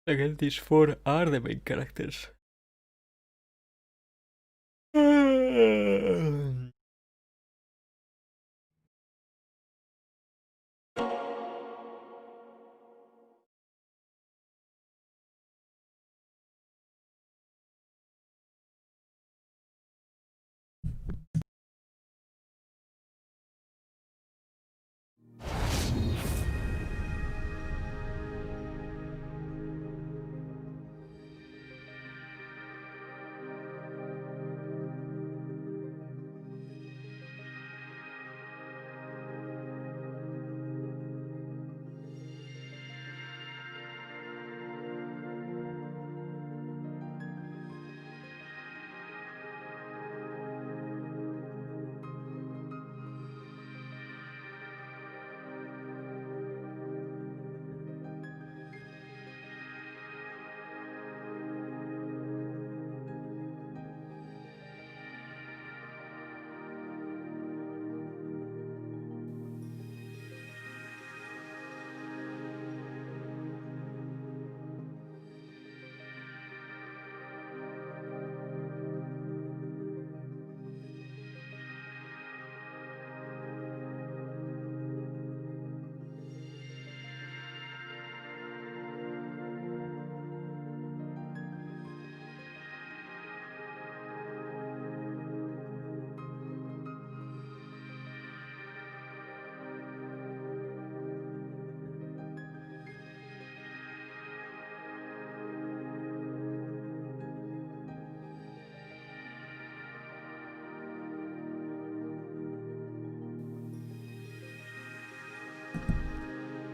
Again, these four are the main characters.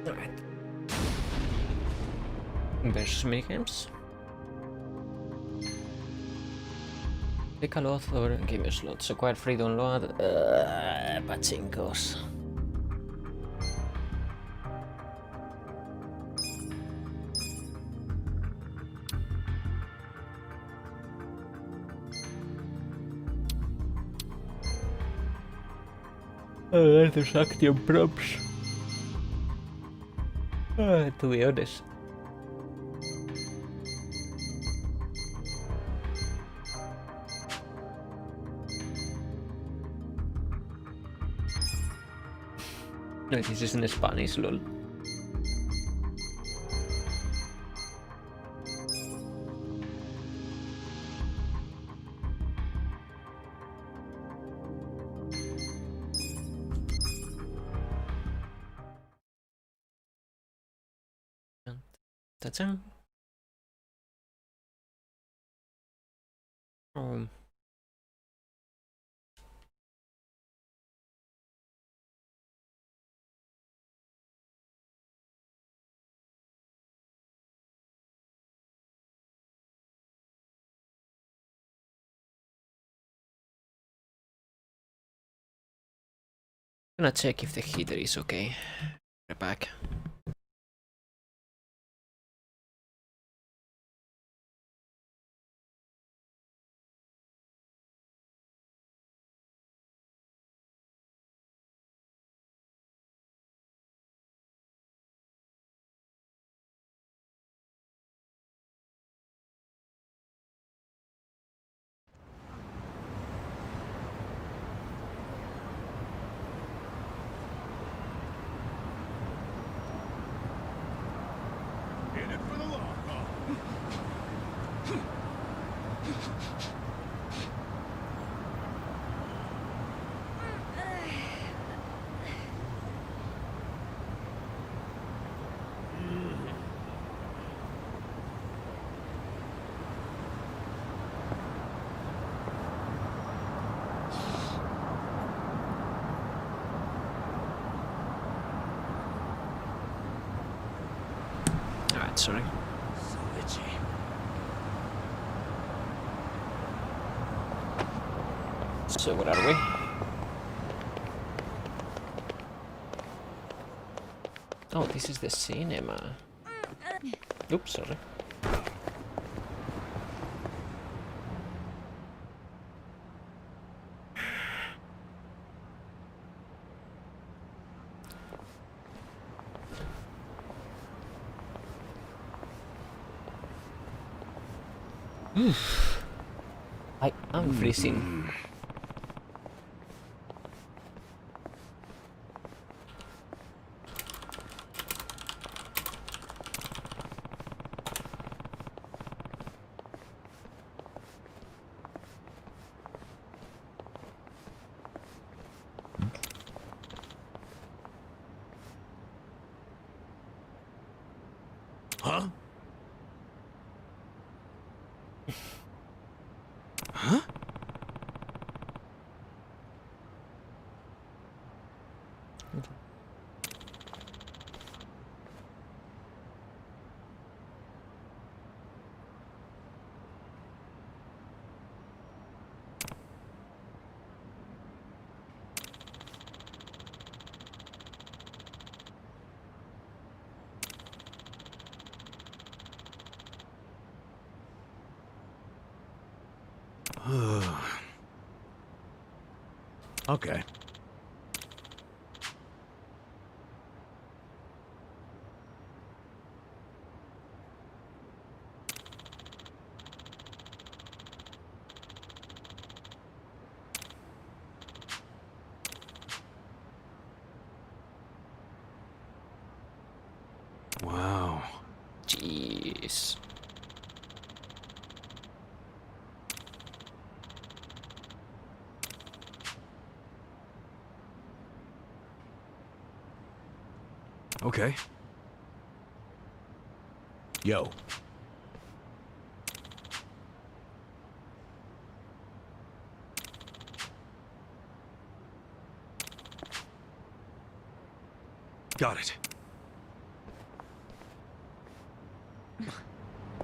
Alright. Versus minigames. Pick a lot or give you slots. Acquire free download. Pachinkos. There's action props. To be honest. No, this is in Spanish, lol. Ta-da. Gonna check if the heater is okay. Right back. Alright, sorry. So where are we? Oh, this is the cinema. Oops, sorry. I am freezing. Huh? Huh? Okay. Wow. Jeez. Okay. Yo. Got it.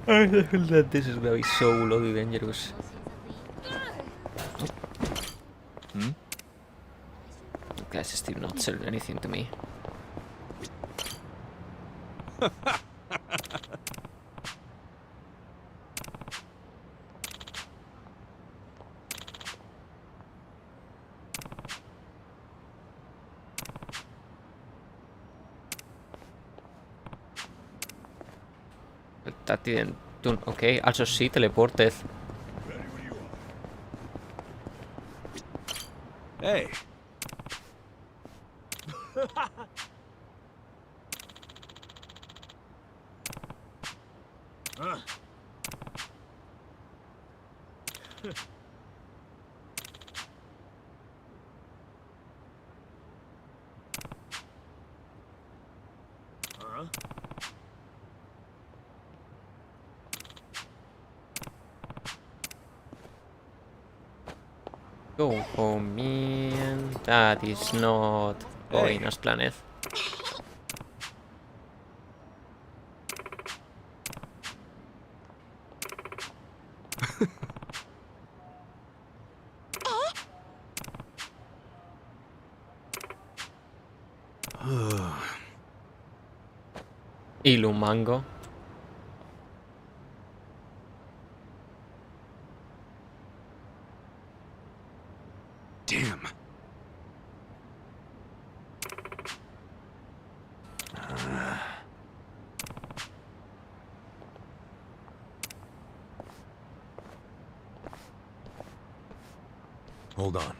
I feel that this is gonna be so bloody dangerous. Hmm? You guys are still not selling anything to me. But that didn't do. Okay, also she teleported. Hey. Huh? Go home, man. That is not going as planned. Ilumango. Damn. Hold on.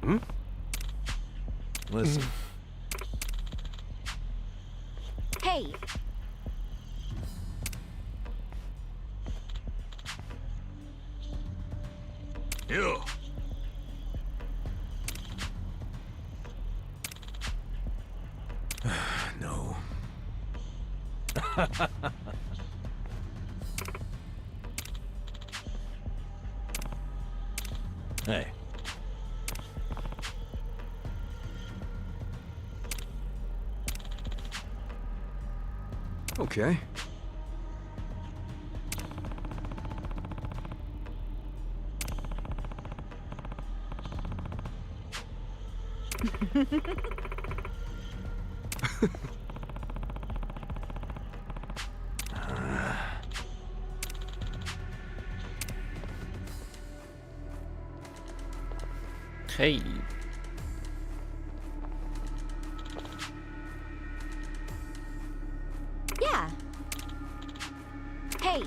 Hmm? Listen. Hey, Ew. No. Hey. Okay. Hey. Yeah. Hey.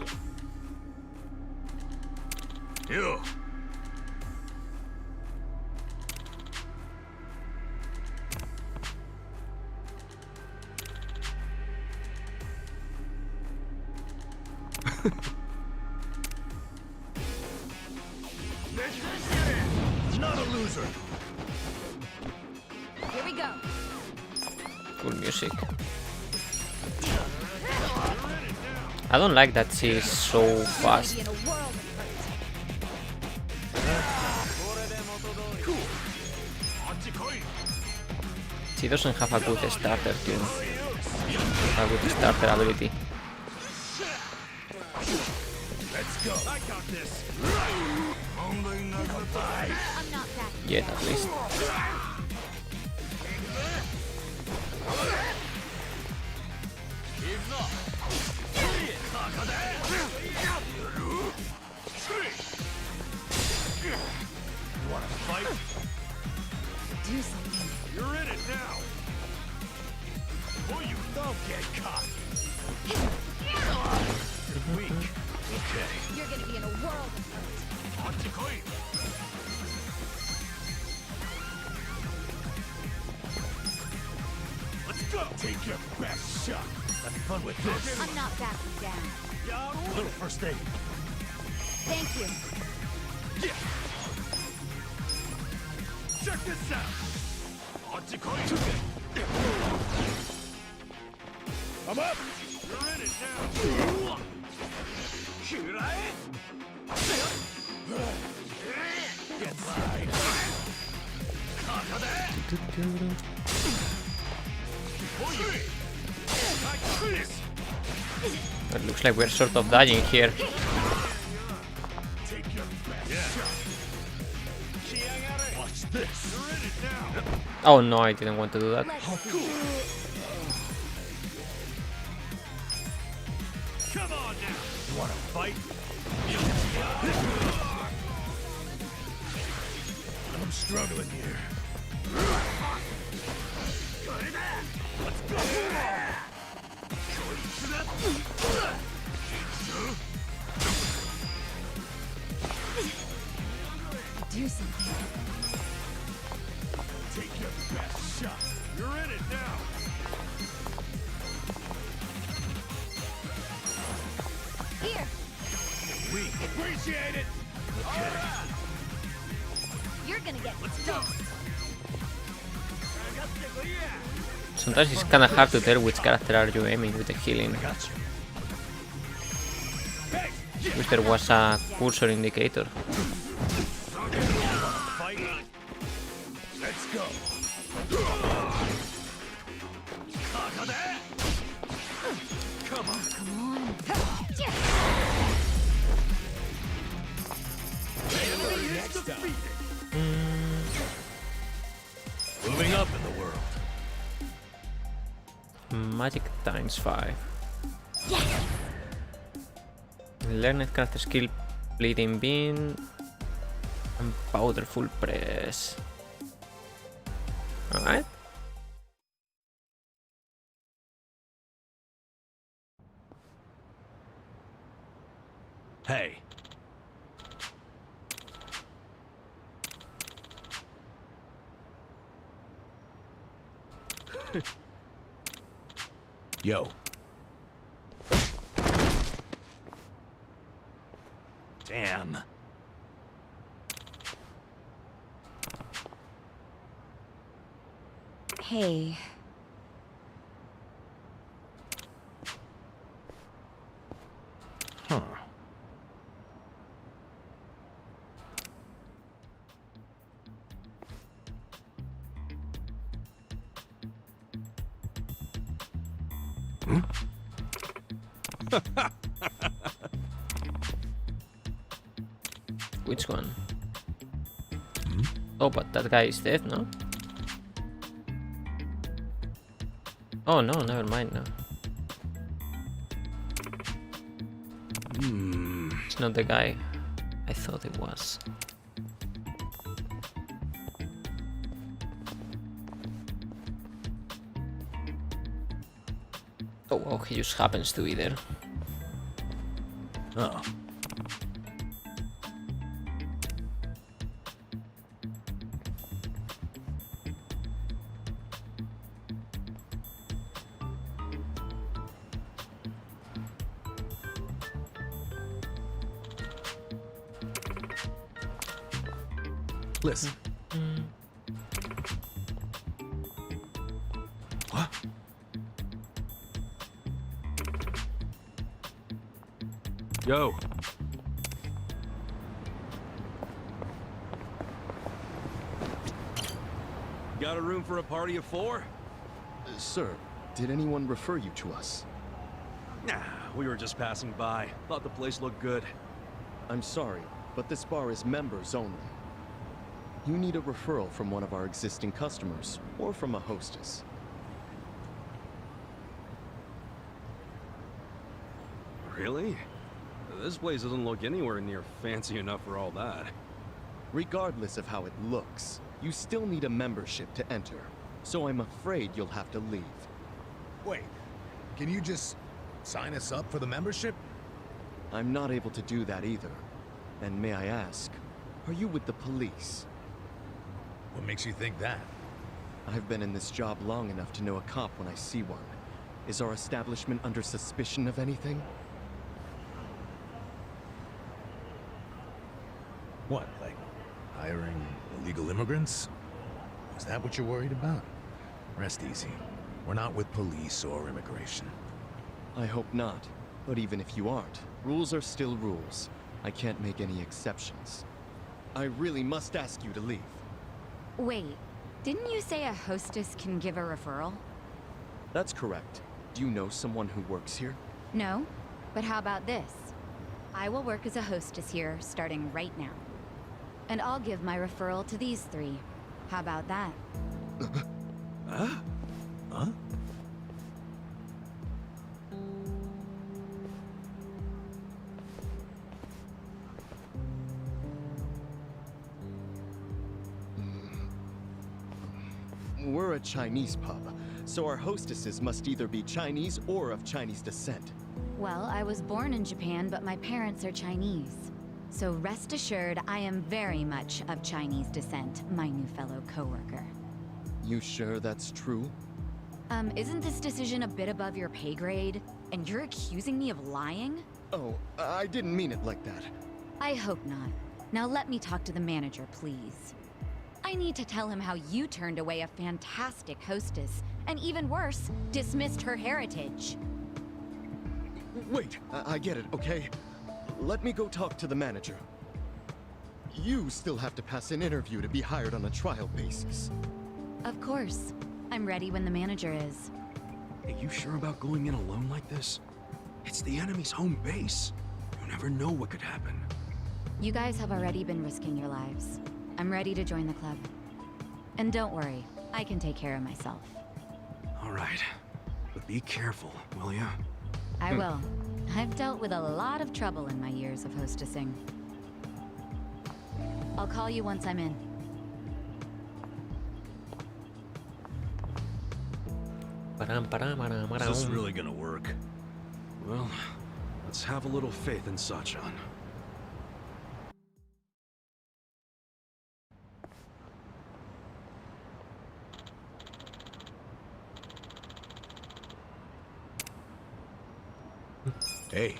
Yeah. Not a loser. Here we go. Cool music. I don't like that she's so fast. Maybe in a world of hurt. She doesn't have a good starter tune. A good starter ability. Let's go. I got this. Only not fight. I'm not that. Yet at least. You wanna fight? Do something. You're in it now. Oh, you don't get caught. You're weak. Okay. You're gonna be in a world of hurt. Anti-coin. Let's go. Take your best shot. Have fun with this. I'm not backing down. A little first aid. Thank you. Yeah. Check this out. Anti-coin. I'm up. You're in it now. Get slide. It looks like we're sort of dying here. Take your best shot. Watch this. You're in it now. Oh no, I didn't want to do that. Let's see. Come on now. You wanna fight? I'm struggling here. Let's go. Do something. Take your best shot. You're in it now. Here. We appreciate it. Okay. You're gonna get stumped. Sometimes it's kinda hard to tell which character are you aiming with the healing. Got you. Hey, Wish there was a cursor indicator. fight. Let's go. Come on. Come on. Next up. Moving up in the world. Magic times 5. Yes. Learned character skill, bleeding bean, and powerful press. Alright. Hey. Yo. Damn. Hey. Huh. Which one? Oh, but that guy is dead, no? Oh no, never mind now. It's not the guy I thought it was. Oh, well, he just happens to be there. Oh. Listen. What? Yo. Got a room for a party of 4? Sir, did anyone refer you to us? Nah, we were just passing by. Thought the place looked good. I'm sorry, but this bar is members only. You need a referral from one of our existing customers, or from a hostess. Really? This place doesn't look anywhere near fancy enough for all that. Regardless of how it looks, you still need a membership to enter, so I'm afraid you'll have to leave. Wait, can you just sign us up for the membership? I'm not able to do that either. And may I ask, are you with the police? What makes you think that? I've been in this job long enough to know a cop when I see one. Is our establishment under suspicion of anything? What, like hiring illegal immigrants? Is that what you're worried about? Rest easy. We're not with police or immigration. I hope not. But even if you aren't, rules are still rules. I can't make any exceptions. I really must ask you to leave. Wait, didn't you say a hostess can give a referral? That's correct. Do you know someone who works here? No? But how about this? I will work as a hostess here, starting right now. And I'll give my referral to these 3. How about that? Huh? Huh? We're a Chinese pub, so our hostesses must either be Chinese or of Chinese descent. Well, I was born in Japan, but my parents are Chinese. So rest assured, I am very much of Chinese descent, my new fellow coworker. You sure that's true? Isn't this decision a bit above your pay grade? And you're accusing me of lying? Oh, I didn't mean it like that. I hope not. Now let me talk to the manager, please. I need to tell him how you turned away a fantastic hostess, and even worse, dismissed her heritage. Wait, I get it, okay? Let me go talk to the manager. You still have to pass an interview to be hired on a trial basis. Of course. I'm ready when the manager is. Are you sure about going in alone like this? It's the enemy's home base. You never know what could happen. You guys have already been risking your lives. I'm ready to join the club. And don't worry, I can take care of myself. All right. But be careful, will ya? I will. I've dealt with a lot of trouble in my years of hostessing. I'll call you once I'm in. Is this really gonna work? Well, let's have a little faith in Sachan. Hey,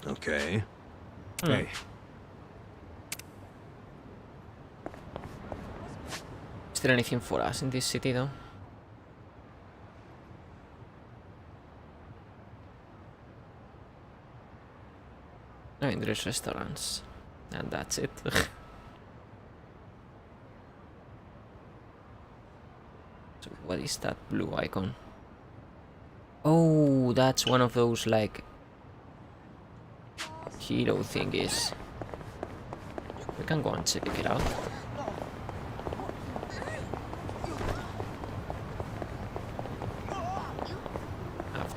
Okay. Hey. Is there anything for us in this city though? I mean, there's restaurants. And that's it. So what is that blue icon? Oh, that's one of those like hero thingies. We can go and check it out.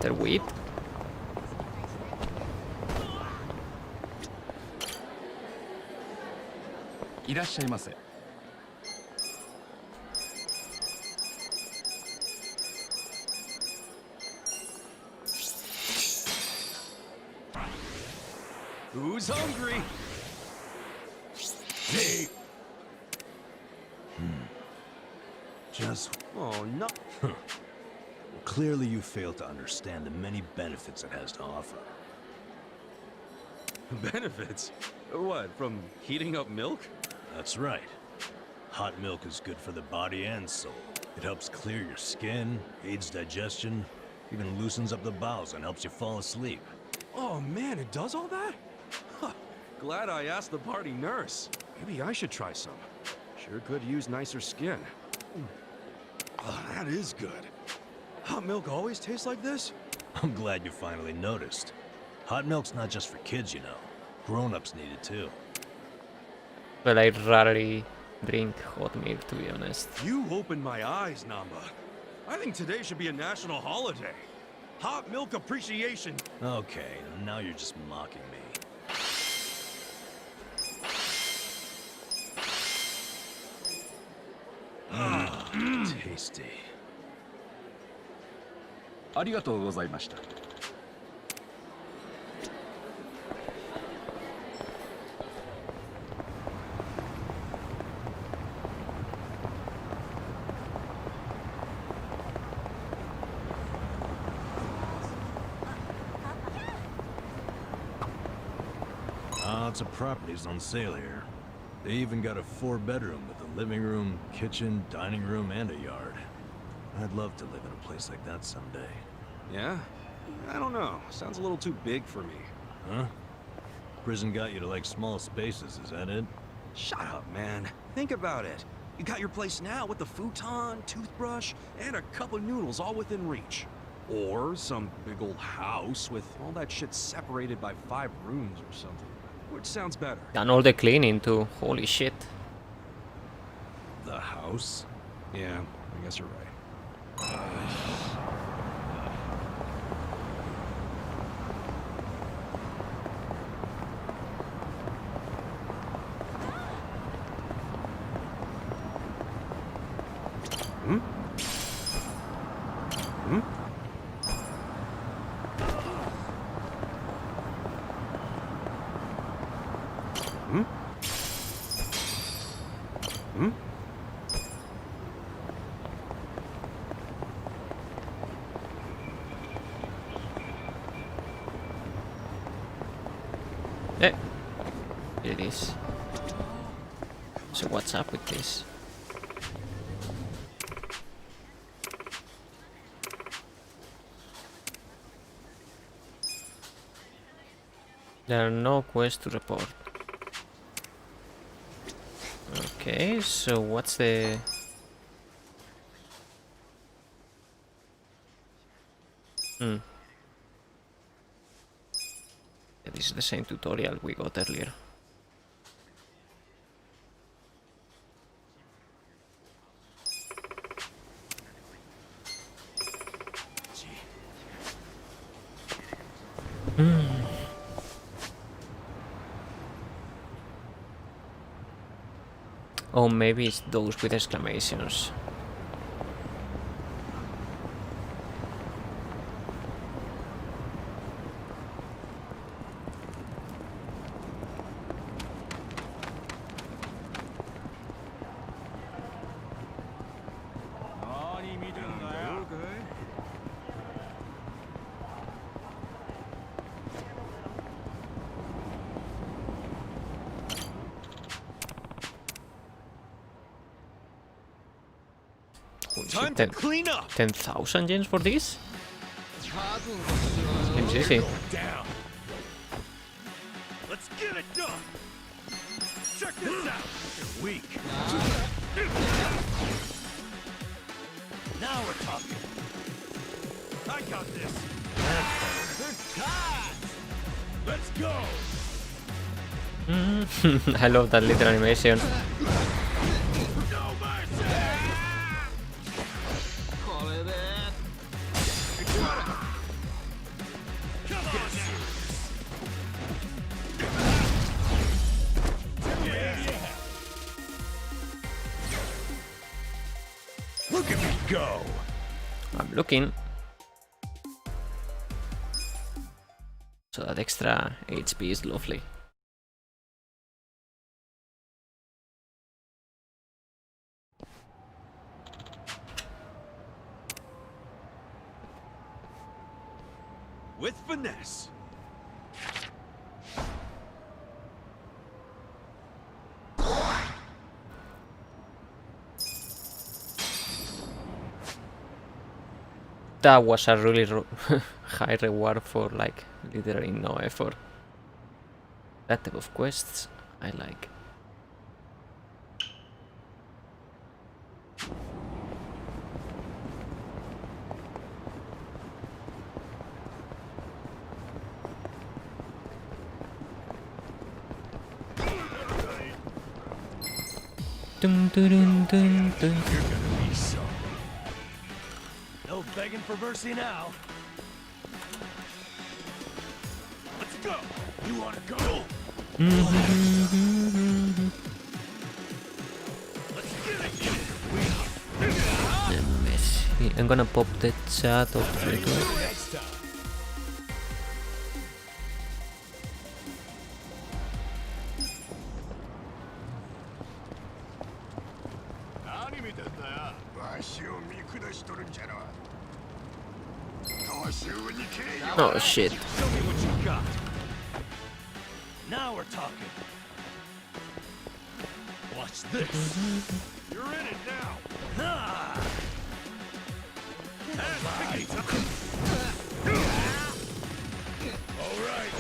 After wheat. Who's hungry? Hey! Just... Oh, no. Clearly you fail to understand the many benefits it has to offer. Benefits? What, from heating up milk? That's right. Hot milk is good for the body and soul. It helps clear your skin, aids digestion, even loosens up the bowels and helps you fall asleep. Oh man, it does all that? Huh. Glad I asked the party nurse. Maybe I should try some. Sure could use nicer skin. Oh, that is good. Hot milk always tastes like this? I'm glad you finally noticed. Hot milk's not just for kids, you know. Grown-ups need it too. Well, I rarely drink hot milk, to be honest. You opened my eyes, Namba. I think today should be a national holiday. Hot milk appreciation. Okay, now you're just mocking me. Tasty. ありがとうございました。 Lots of properties on sale here. They even got a 4-bedroom with a living room, kitchen, dining room, and a yard. I'd love to live in a place like that someday. Yeah? I don't know. Sounds a little too big for me. Huh? Prison got you to like small spaces, is that it? Shut up, man. Think about it. You got your place now with the futon, toothbrush, and a cup of noodles all within reach. Or some big old house with all that shit separated by 5 rooms or something. Which sounds better? Done all the cleaning too. Holy shit. The house? Yeah, I guess you're right. Hmm? Hmm? Hmm? Hmm? Eh. Here it is. So what's up with this? There are no quests to report. Okay, so what's the... Yeah, this is the same tutorial we got earlier. Oh, maybe it's those with exclamations. Time to clean up. 10,000 yens for this? Seems easy. Down. Let's get it done. Check this out. You're weak. Now we're talking. I got this. Good cut. Let's go. I love that little animation. No mercy. go. I'm looking. So that extra HP is lovely. With finesse. That was a really high reward for like literally no effort. That type of quests I like. Dun, dun, dun, dun, dun. You're gonna be so. No begging for mercy now. Let's go. You wanna go? Let's get it. Let me see. I'm gonna pop the chat of Twitter. Next time. Oh shit. Show me what you got. Now we're talking. Watch this. You're in it now. Ah! All right.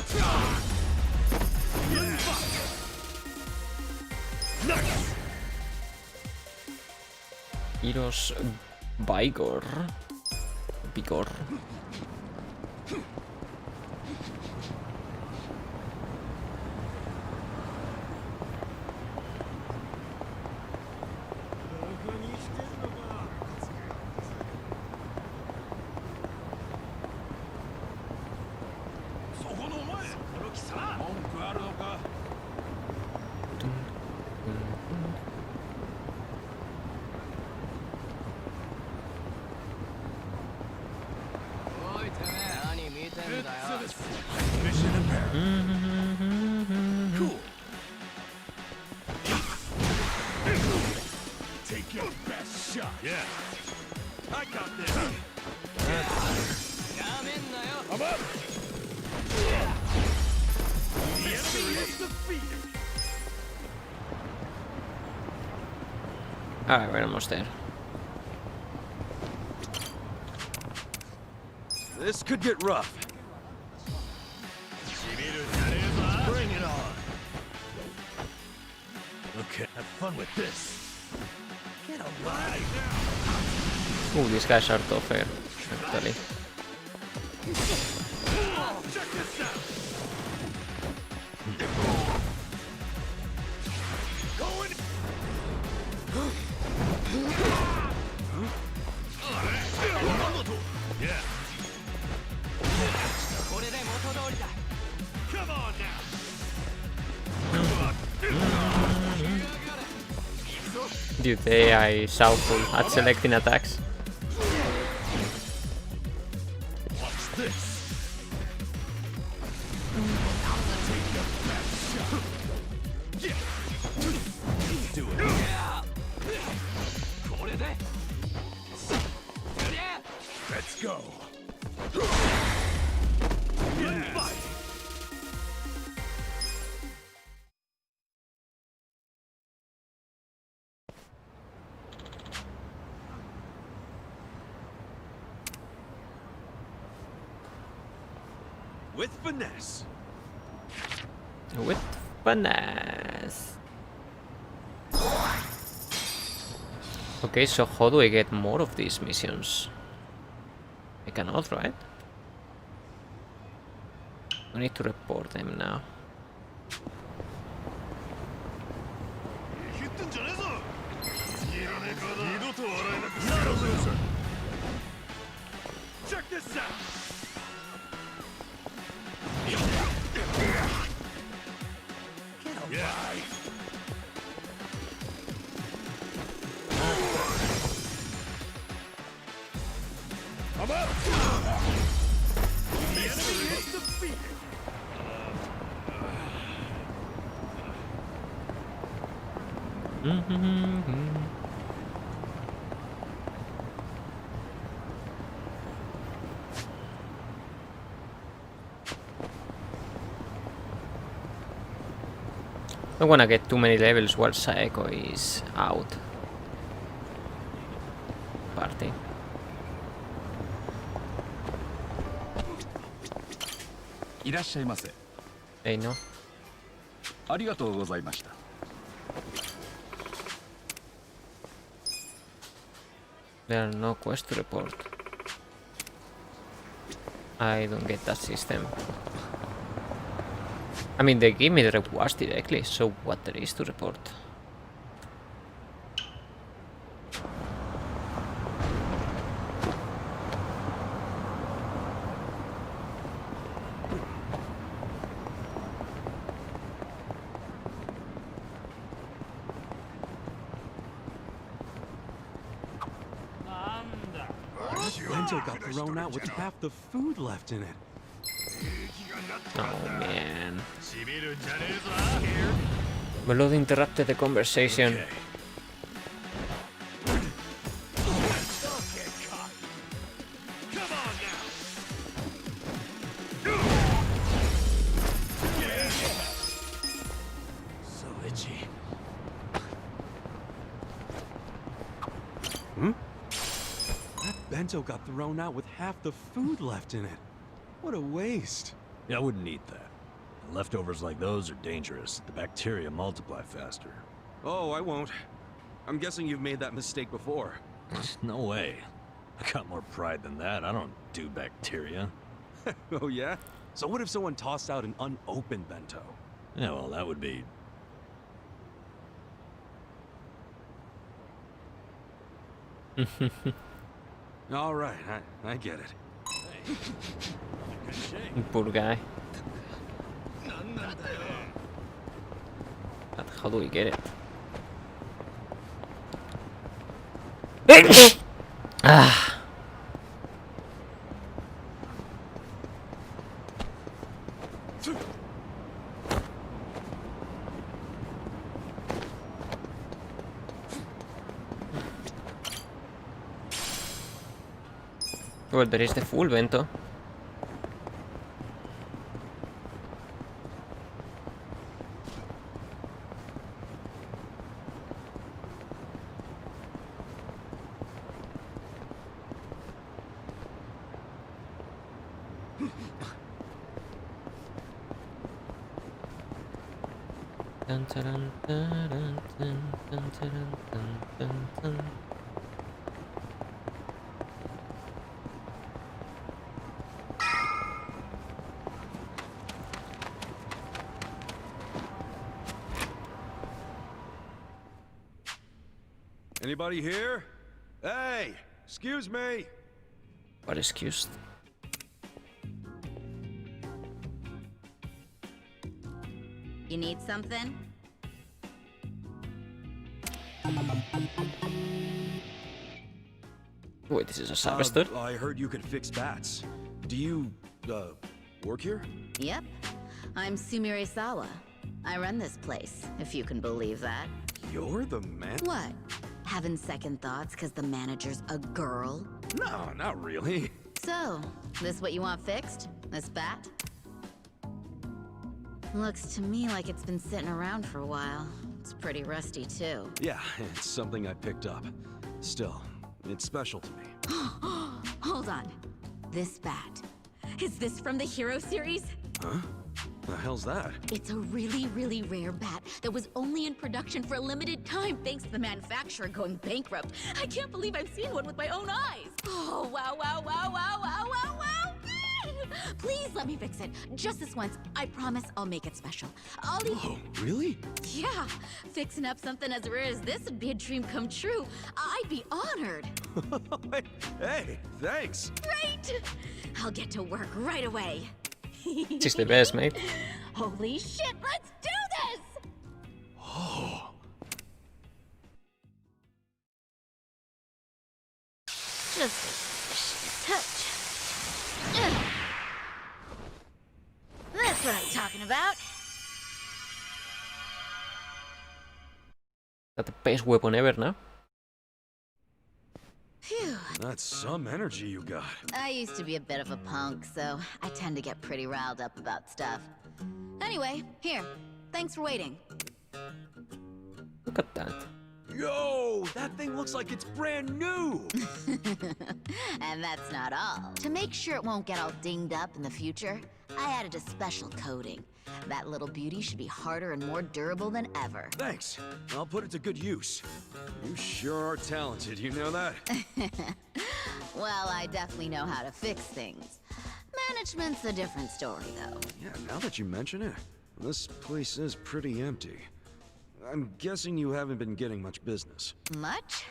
Nice. Heroes Vigor. Vigor. Mission apparent. Cool. Take your best shot. Yeah. I got this. I'm up. The enemy is defeated. Alright, we're almost there. This could get rough. Bring it on. Okay, have fun with this. Get alive. Ooh, these guys are tougher, actually. Check this out. Going. Yeah. Come on now. Dude, the AI is awful at selecting attacks. Watch this. Do it. Let's go. Fight. With finesse. With finesse. Okay, so how do I get more of these missions? I cannot, right? We need to report them now. Check this out. Yeah. Don't wanna get too many levels while Saeko is out. Party. いらっしゃいませ。 Hey, no. ありがとうございました。 There are no quests to report. I don't get that system. I mean, they give me the rewards directly, so what there is to report? Bento got thrown out with half the food left in it. Oh man. Blood interrupted the conversation. So itchy. That bento got thrown out with half the food left in it. What a waste. Yeah, I wouldn't eat that. Leftovers like those are dangerous. The bacteria multiply faster. Oh, I won't. I'm guessing you've made that mistake before. No way. I got more pride than that. I don't do bacteria. Oh yeah? So what if someone tossed out an unopened bento? Yeah, well, that would be... All right, I get it. Poor guy. But how do we get it? Ah. Well, there is the full bento. Dun, dun, dun, dun, dun, dun, dun, dun, dun. Anybody here? Hey, excuse me. What excused? You need something? Wait, this is a service store? I heard you could fix bats. Do you, work here? Yep. I'm Sumire-sawa. I run this place, if you can believe that. You're the man? What? Having second thoughts because the manager's a girl? No, not really. So, this what you want fixed? This bat? Looks to me like it's been sitting around for a while. It's pretty rusty, too. Yeah, it's something I picked up. Still, it's special to me. Hold on. This bat. Is this from the Hero series? Huh? The hell's that? It's a really, really rare bat that was only in production for a limited time thanks to the manufacturer going bankrupt. I can't believe I'm seeing one with my own eyes. Oh, wow, wow, wow, wow, wow, wow, wow. Please let me fix it. Just this once. I promise I'll make it special. I'll even... Oh, really? Yeah. Fixing up something as rare as this would be a dream come true. I'd be honored. Hey, thanks. Great! I'll get to work right away. She's the best, mate. Holy shit, let's do this! Oh. Just suspicious. touch. Ugh. That's what I'm talking about. Got the best weapon ever now. Phew. That's some energy you got. I used to be a bit of a punk, so I tend to get pretty riled up about stuff. Anyway, here. Thanks for waiting. Look at that. Yo, that thing looks like it's brand new! And that's not all. To make sure it won't get all dinged up in the future, I added a special coating. That little beauty should be harder and more durable than ever. Thanks. I'll put it to good use. You sure are talented, you know that? Well, I definitely know how to fix things. Management's a different story, though. Yeah, now that you mention it, this place is pretty empty. I'm guessing you haven't been getting much business. Much?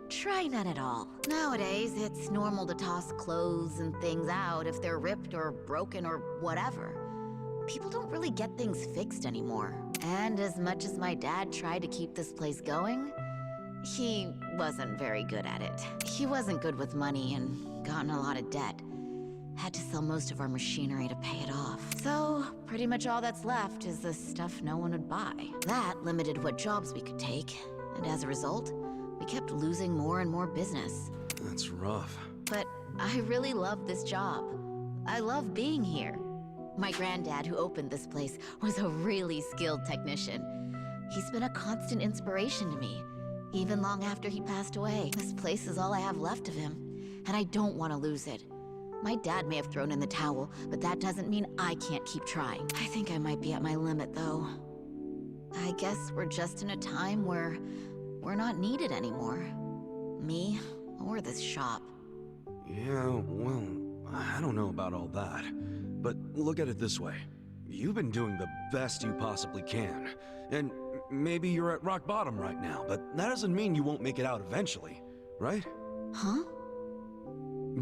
Try none at all. Nowadays, it's normal to toss clothes and things out if they're ripped or broken or whatever. People don't really get things fixed anymore. And as much as my dad tried to keep this place going, he wasn't very good at it. He wasn't good with money and got in a lot of debt. Had to sell most of our machinery to pay it off. So, pretty much all that's left is the stuff no one would buy. That limited what jobs we could take, and as a result, we kept losing more and more business. That's rough. But I really love this job. I love being here. My granddad, who opened this place, was a really skilled technician. He's been a constant inspiration to me, even long after he passed away. This place is all I have left of him, and I don't want to lose it. My dad may have thrown in the towel, but that doesn't mean I can't keep trying. I think I might be at my limit, though. I guess we're just in a time where we're not needed anymore. Me, or this shop. Yeah, well, I don't know about all that. But look at it this way. You've been doing the best you possibly can. And maybe you're at rock bottom right now, but that doesn't mean you won't make it out eventually, right? Huh?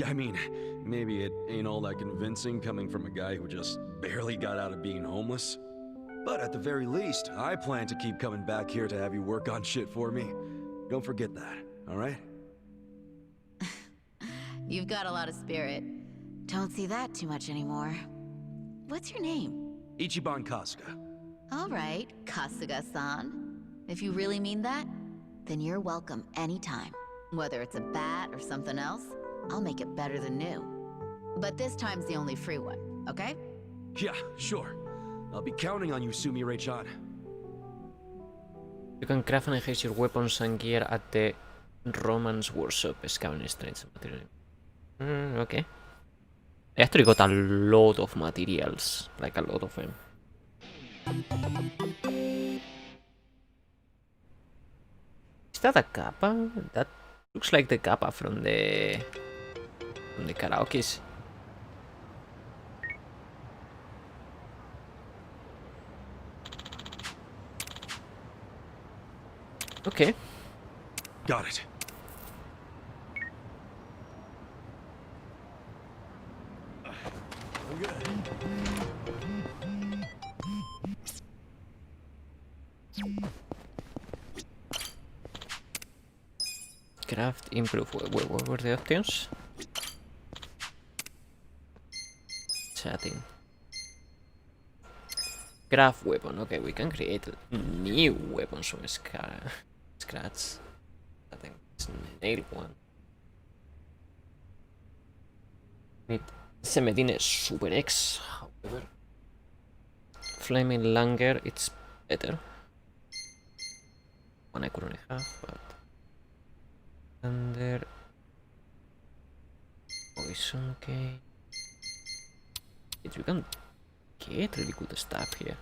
I mean, maybe it ain't all that convincing coming from a guy who just barely got out of being homeless. But at the very least, I plan to keep coming back here to have you work on shit for me. Don't forget that, alright? You've got a lot of spirit. Don't see that too much anymore. What's your name? Ichiban Kasuga. All right, Kasuga-san. If you really mean that, then you're welcome anytime. Whether it's a bat or something else, I'll make it better than new. But this time's the only free one, okay? Yeah, sure. I'll be counting on you, Sumire-chan. You can craft and enhance your weapons and gear at the Romance Workshop, scavenging strange material. Okay. I actually got a lot of materials, like a lot of them. Is that a kappa? That looks like the kappa from the karaokes. Okay. Got it. I'm good. Craft, improve. What were the options? Chatting. Craft weapon. Okay, we can create new weapons from scratch. I think it's nail one. Need 17 Super X, however. Flaming Langer, it's better. One I currently have, but under poison cake. You can get really good stuff here.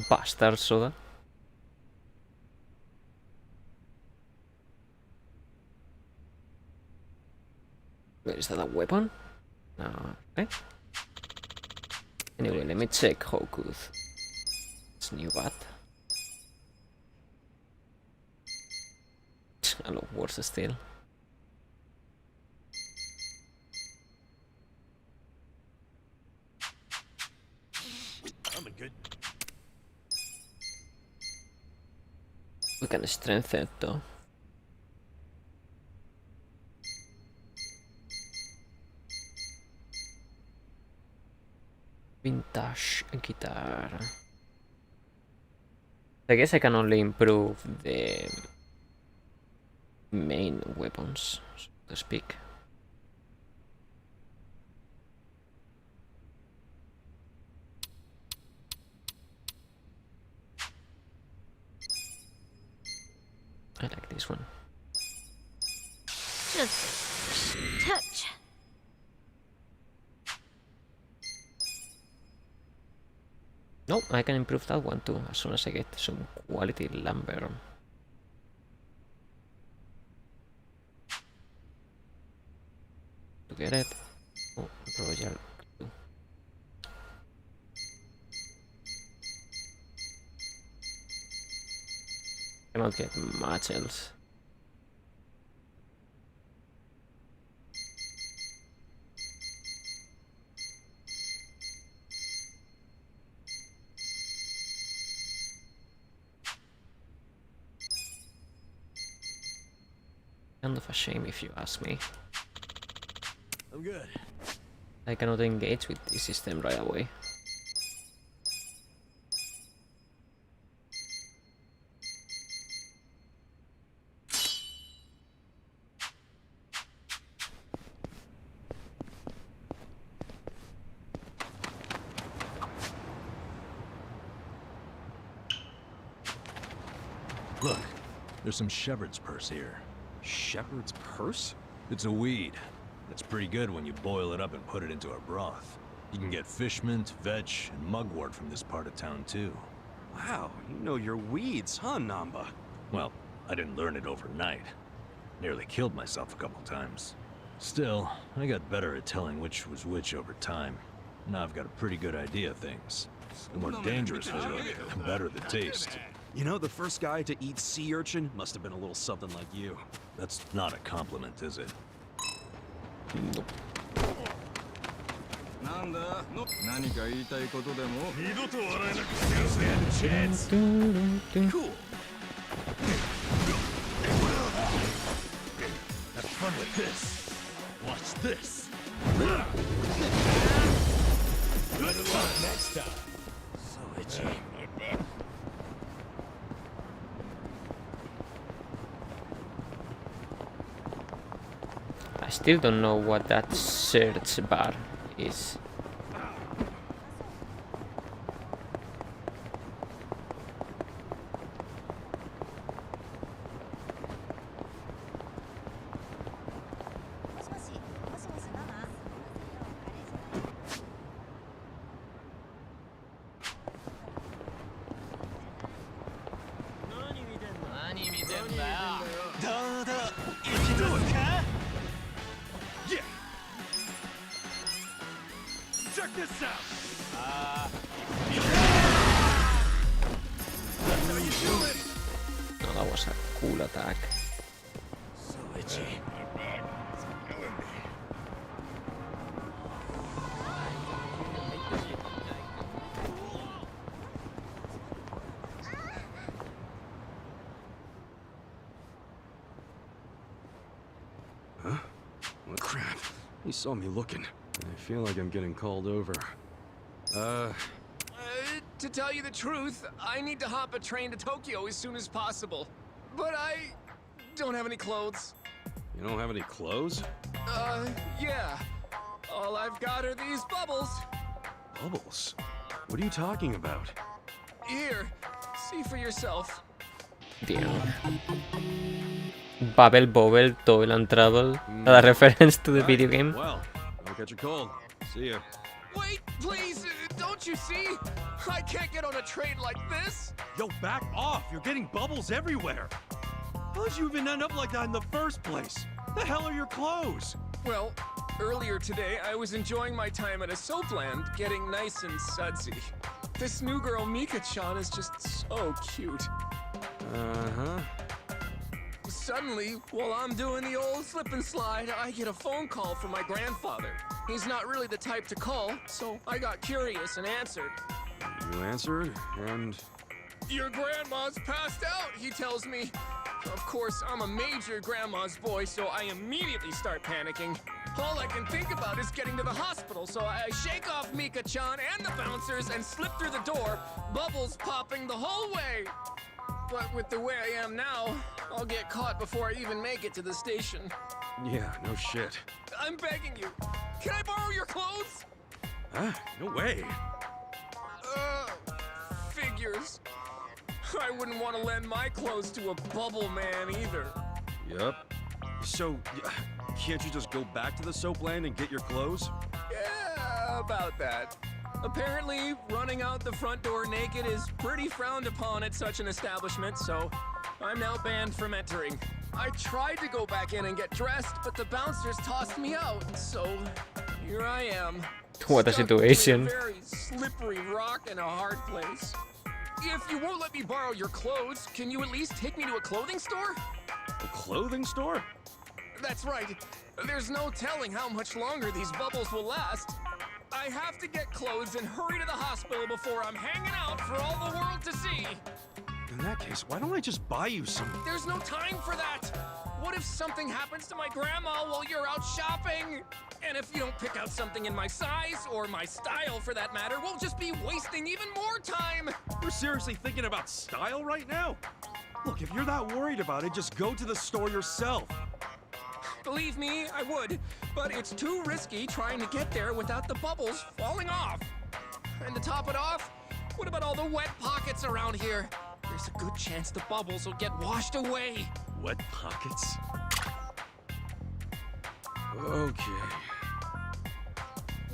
Bastard soda. Where is that a weapon? No, okay. Anyway, let me check how good this new bat. a lot worse still. I'm good. We can strengthen it though. Vintage guitar. I guess I can only improve the main weapons, so to speak. I like this one. Just touch. No, I can improve that one too, as soon as I get some quality lumber. To get it. Oh, Royal. Cannot get much else. Kind of a shame if you ask me. I'm good. I cannot engage with this system right away. Look, there's some shepherd's purse here. Shepherd's purse? It's a weed. It's pretty good when you boil it up and put it into a broth. You can get fish mint, vetch, and mugwort from this part of town too. Wow, you know your weeds, huh, Namba? Well, I didn't learn it overnight. Nearly killed myself a couple times. Still, I got better at telling which was which over time. Now I've got a pretty good idea of things. The more dangerous they look, the better the taste. You know, the first guy to eat sea urchin must have been a little something like you. That's not a compliment, is it? Nope. Cool. Have fun with this. Watch this. Good luck next time. So itchy. I still don't know what that search bar is. Check this out! No, that was a cool attack. So itchy. Huh? Well, crap. He saw me looking. I feel like I'm getting called over. To tell you the truth, I need to hop a train to Tokyo as soon as possible. But I don't have any clothes. You don't have any clothes? Yeah. All I've got are these bubbles. Bubbles? What are you talking about? Here, see for yourself. Damn. Bubble, bobble, toil and trouble. A reference to the video game. Well, don't catch a cold. See ya. Wait, please, don't you see? I can't get on a train like this. Yo, back off! You're getting bubbles everywhere! How'd you even end up like that in the first place? The hell are your clothes? Well, earlier today, I was enjoying my time at a soapland, getting nice and sudsy. This new girl, Mika-chan, is just so cute. Uh-huh. Suddenly, while I'm doing the old slip and slide, I get a phone call from my grandfather. He's not really the type to call, so I got curious and answered. You answered, and Your grandma's passed out, he tells me. Of course, I'm a major grandma's boy, so I immediately start panicking. All I can think about is getting to the hospital, so I shake off Mika-chan and the bouncers and slip through the door, bubbles popping the whole way. But with the way I am now, I'll get caught before I even make it to the station. yeah, no shit. I'm begging you. Can I borrow your clothes? Huh? No way. Figures. I wouldn't want to lend my clothes to a bubble man either. Yep. So, can't you just go back to the soap land and get your clothes? Yeah, about that. Apparently, running out the front door naked is pretty frowned upon at such an establishment, so I'm now banned from entering. I tried to go back in and get dressed, but the bouncers tossed me out, so here I am. What a stuck between situation. A very slippery rock and a hard place. If you won't let me borrow your clothes, can you at least take me to a clothing store? A clothing store? That's right. There's no telling how much longer these bubbles will last. I have to get clothes and hurry to the hospital before I'm hanging out for all the world to see. In that case, why don't I just buy you some? There's no time for that. What if something happens to my grandma while you're out shopping? And if you don't pick out something in my size, or my style for that matter, we'll just be wasting even more time. You're seriously thinking about style right now? Look, if you're that worried about it, just go to the store yourself. Believe me, I would, but it's too risky trying to get there without the bubbles falling off. And to top it off, what about all the wet pockets around here? There's a good chance the bubbles will get washed away. Wet pockets? Okay.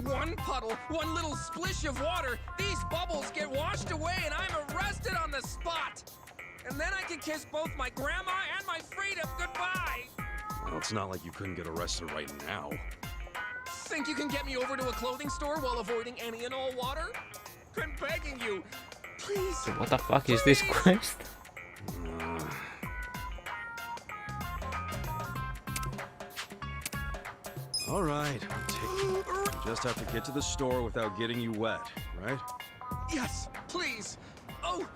One puddle, one little splish of water, these bubbles get washed away and I'm arrested on the spot. And then I can kiss both my grandma and my freedom goodbye. Well, it's not like you couldn't get arrested right now. Think you can get me over to a clothing store while avoiding any and all water? I'm begging you. Please. So what the fuck is this quest? All right, I'll take you. Just have to get to the store without getting you wet, right? Yes, please. Oh,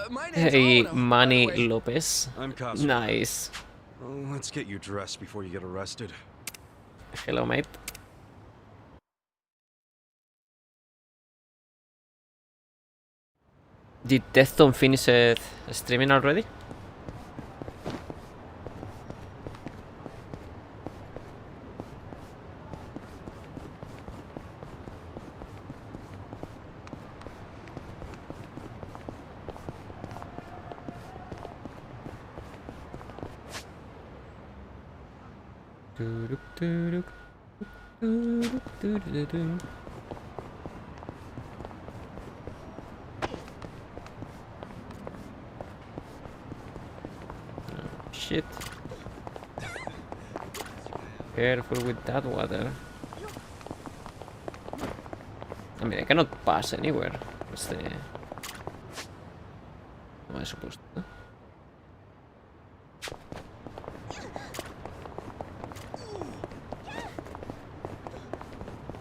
my name's Hey, Ono, Manny by the way. Lopez. I'm Kazu. Nice. Oh, let's get you dressed before you get arrested. Hello, mate. Did Deathstone finish streaming already? Shit. Careful with that water. I mean, I cannot pass anywhere. What's the... How am I supposed to?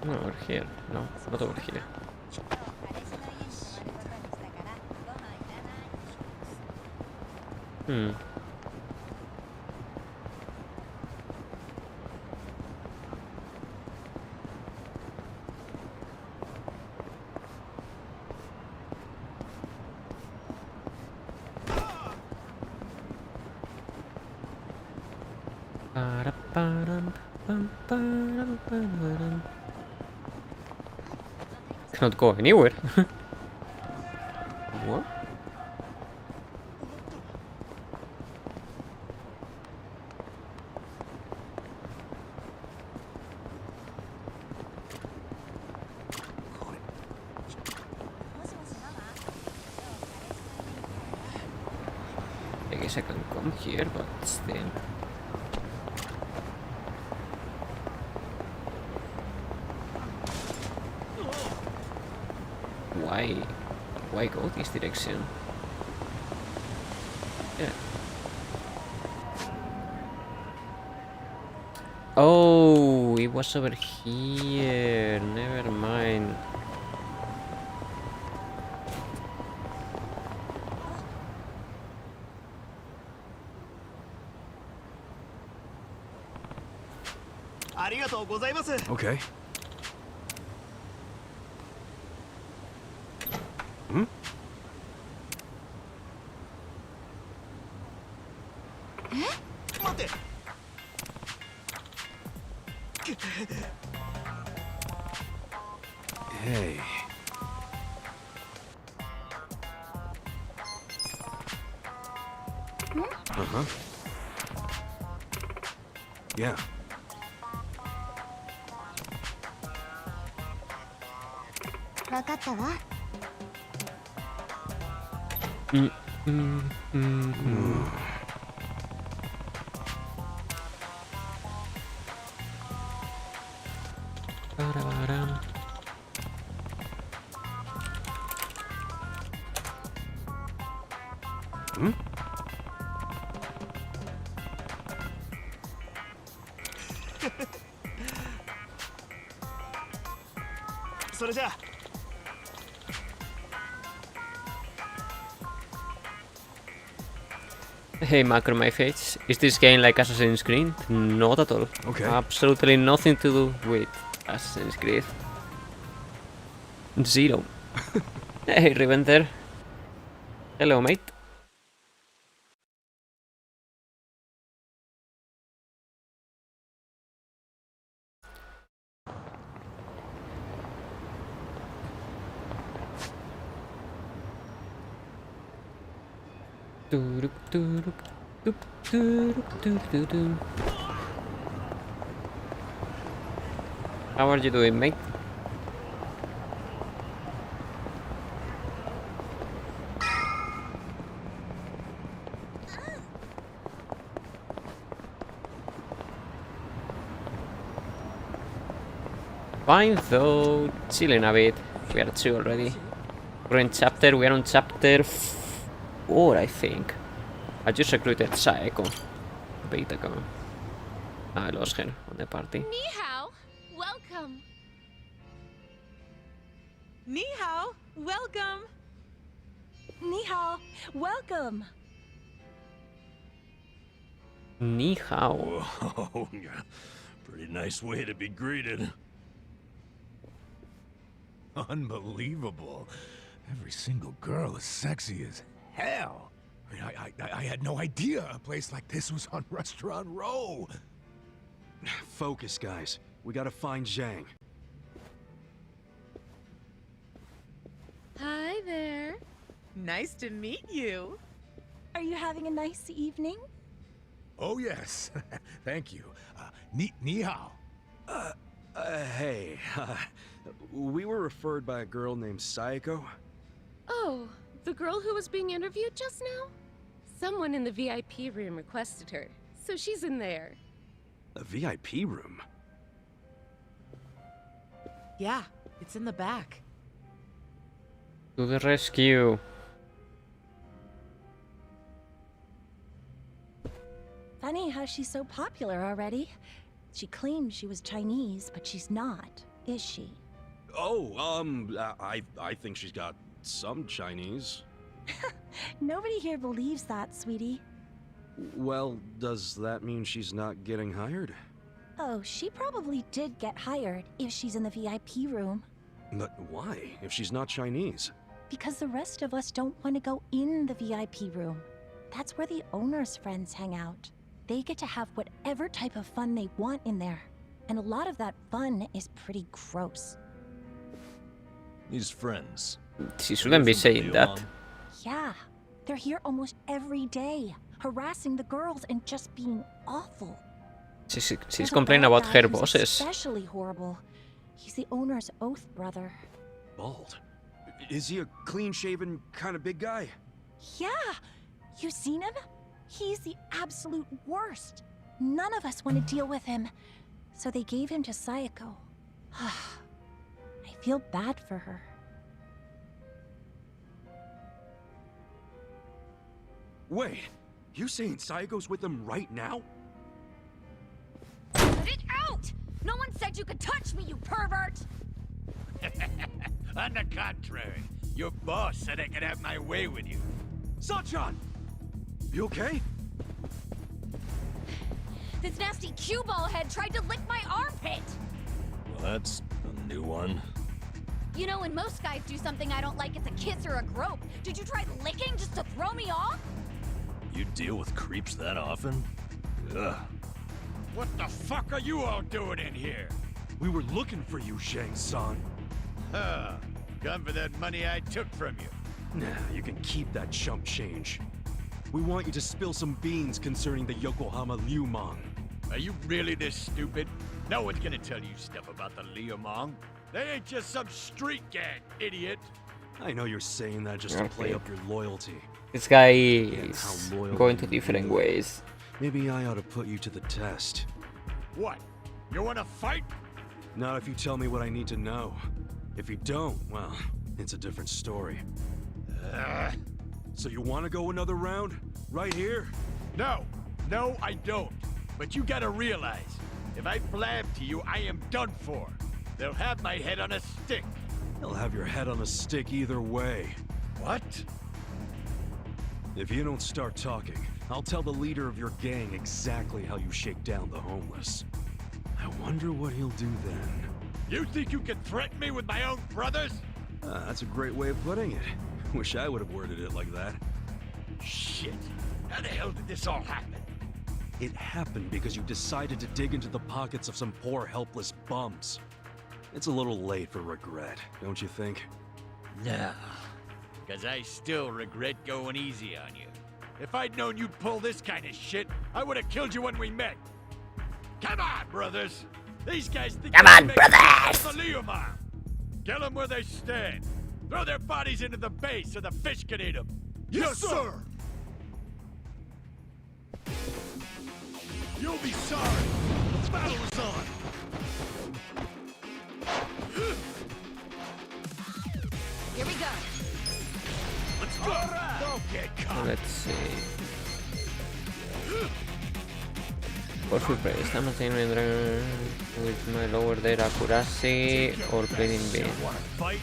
No, over here. No, not over here. Hmm. Cannot go anywhere. What? I guess I can come here, but still. Why go this direction? Yeah. Oh, it was over here. Never mind. Okay. Hmm? Hey. Uh-huh. Yeah. Ba-da-ba-dam. Hmm? Hey, Macro My Face. Is this game like Assassin's Creed? Not at all. Okay. Absolutely nothing to do with Assassin's Creed. Zero. Hey, Riventer. Hello, mate. How are you doing, mate? Fine though, chilling a bit. We are 2 already. We are on chapter 4, I think. I just recruited Saeko a bit ago. I lost her on the party. Ni hao, welcome. Ni hao, welcome. Ni hao, welcome. Ni hao. Whoa, yeah. Pretty nice way to be greeted. Unbelievable. Every single girl is sexy as hell. I mean, I had no idea a place like this was on Restaurant Row. Focus, guys. We gotta find Zhang. Hi there. Nice to meet you. Are you having a nice evening? Oh, yes. Thank you. Ni hao. Hey. We were referred by a girl named Saeko. Oh, the girl who was being interviewed just now? Someone in the VIP room requested her, so she's in there. A VIP room? Yeah, it's in the back. To the rescue. Funny how she's so popular already. She claimed she was Chinese, but she's not, is she? Oh, I think she's got some Chinese. Nobody here believes that, sweetie. Well, does that mean she's not getting hired? Oh, she probably did get hired if she's in the VIP room. But why, if she's not Chinese? Because the rest of us don't want to go in the VIP room. That's where the owner's friends hang out. They get to have whatever type of fun they want in there. And a lot of that fun is pretty gross. These friends. She shouldn't be saying that. Yeah, they're here almost every day, harassing the girls and just being awful. She's complaining about her bosses. Especially horrible. He's the owner's oath brother. Bald? Is he a clean-shaven kind of big guy? Yeah, you seen him? He's the absolute worst. None of us want to deal with him, so they gave him to Saeko. I feel bad for her. Wait, you saying Saeko's with them right now? No one said you could touch me, you pervert! On the contrary, your boss said I could have my way with you. Sachan! You okay? This nasty cue ball head tried to lick my armpit! Well, that's a new one. You know, when most guys do something I don't like, it's a kiss or a grope. Did you try licking just to throw me off? You deal with creeps that often? Ugh. What the fuck are you all doing in here? We were looking for you, Shang-san. Huh. Come for that money I took from you. Nah, you can keep that chump change. We want you to spill some beans concerning the Yokohama Liumang. Are you really this stupid? No one's gonna tell you stuff about the Liumang. They ain't just some street gang, idiot. I know you're saying that just to play up your loyalty. This guy is going to different ways. Maybe I ought to put you to the test. What? You wanna fight? Not if you tell me what I need to know. If you don't, well, it's a different story. So you want to go another round? Right here? No, I don't. But you gotta realize, if I blab to you, I am done for. They'll have my head on a stick. They'll have your head on a stick either way. What? If you don't start talking, I'll tell the leader of your gang exactly how you shake down the homeless. I wonder what he'll do then. You think you can threaten me with my own brothers? That's a great way of putting it. Wish I would have worded it like that. Shit. How the hell did this all happen? It happened because you decided to dig into the pockets of some poor, helpless bums. It's a little late for regret, don't you think? No. Because I still regret going easy on you. If I'd known you'd pull this kind of shit, I would have killed you when we met. Come on, brothers! These guys think Come on, brothers! The Liumang. Kill them where they stand. Throw their bodies into the bay so the fish can eat them. Yes, sir! You'll be sorry. The battle is on. Here we go. Let's go. Don't get caught. Let's see. For surprise, I'm attaining with my lower their accuracy or playing beam. Want to fight?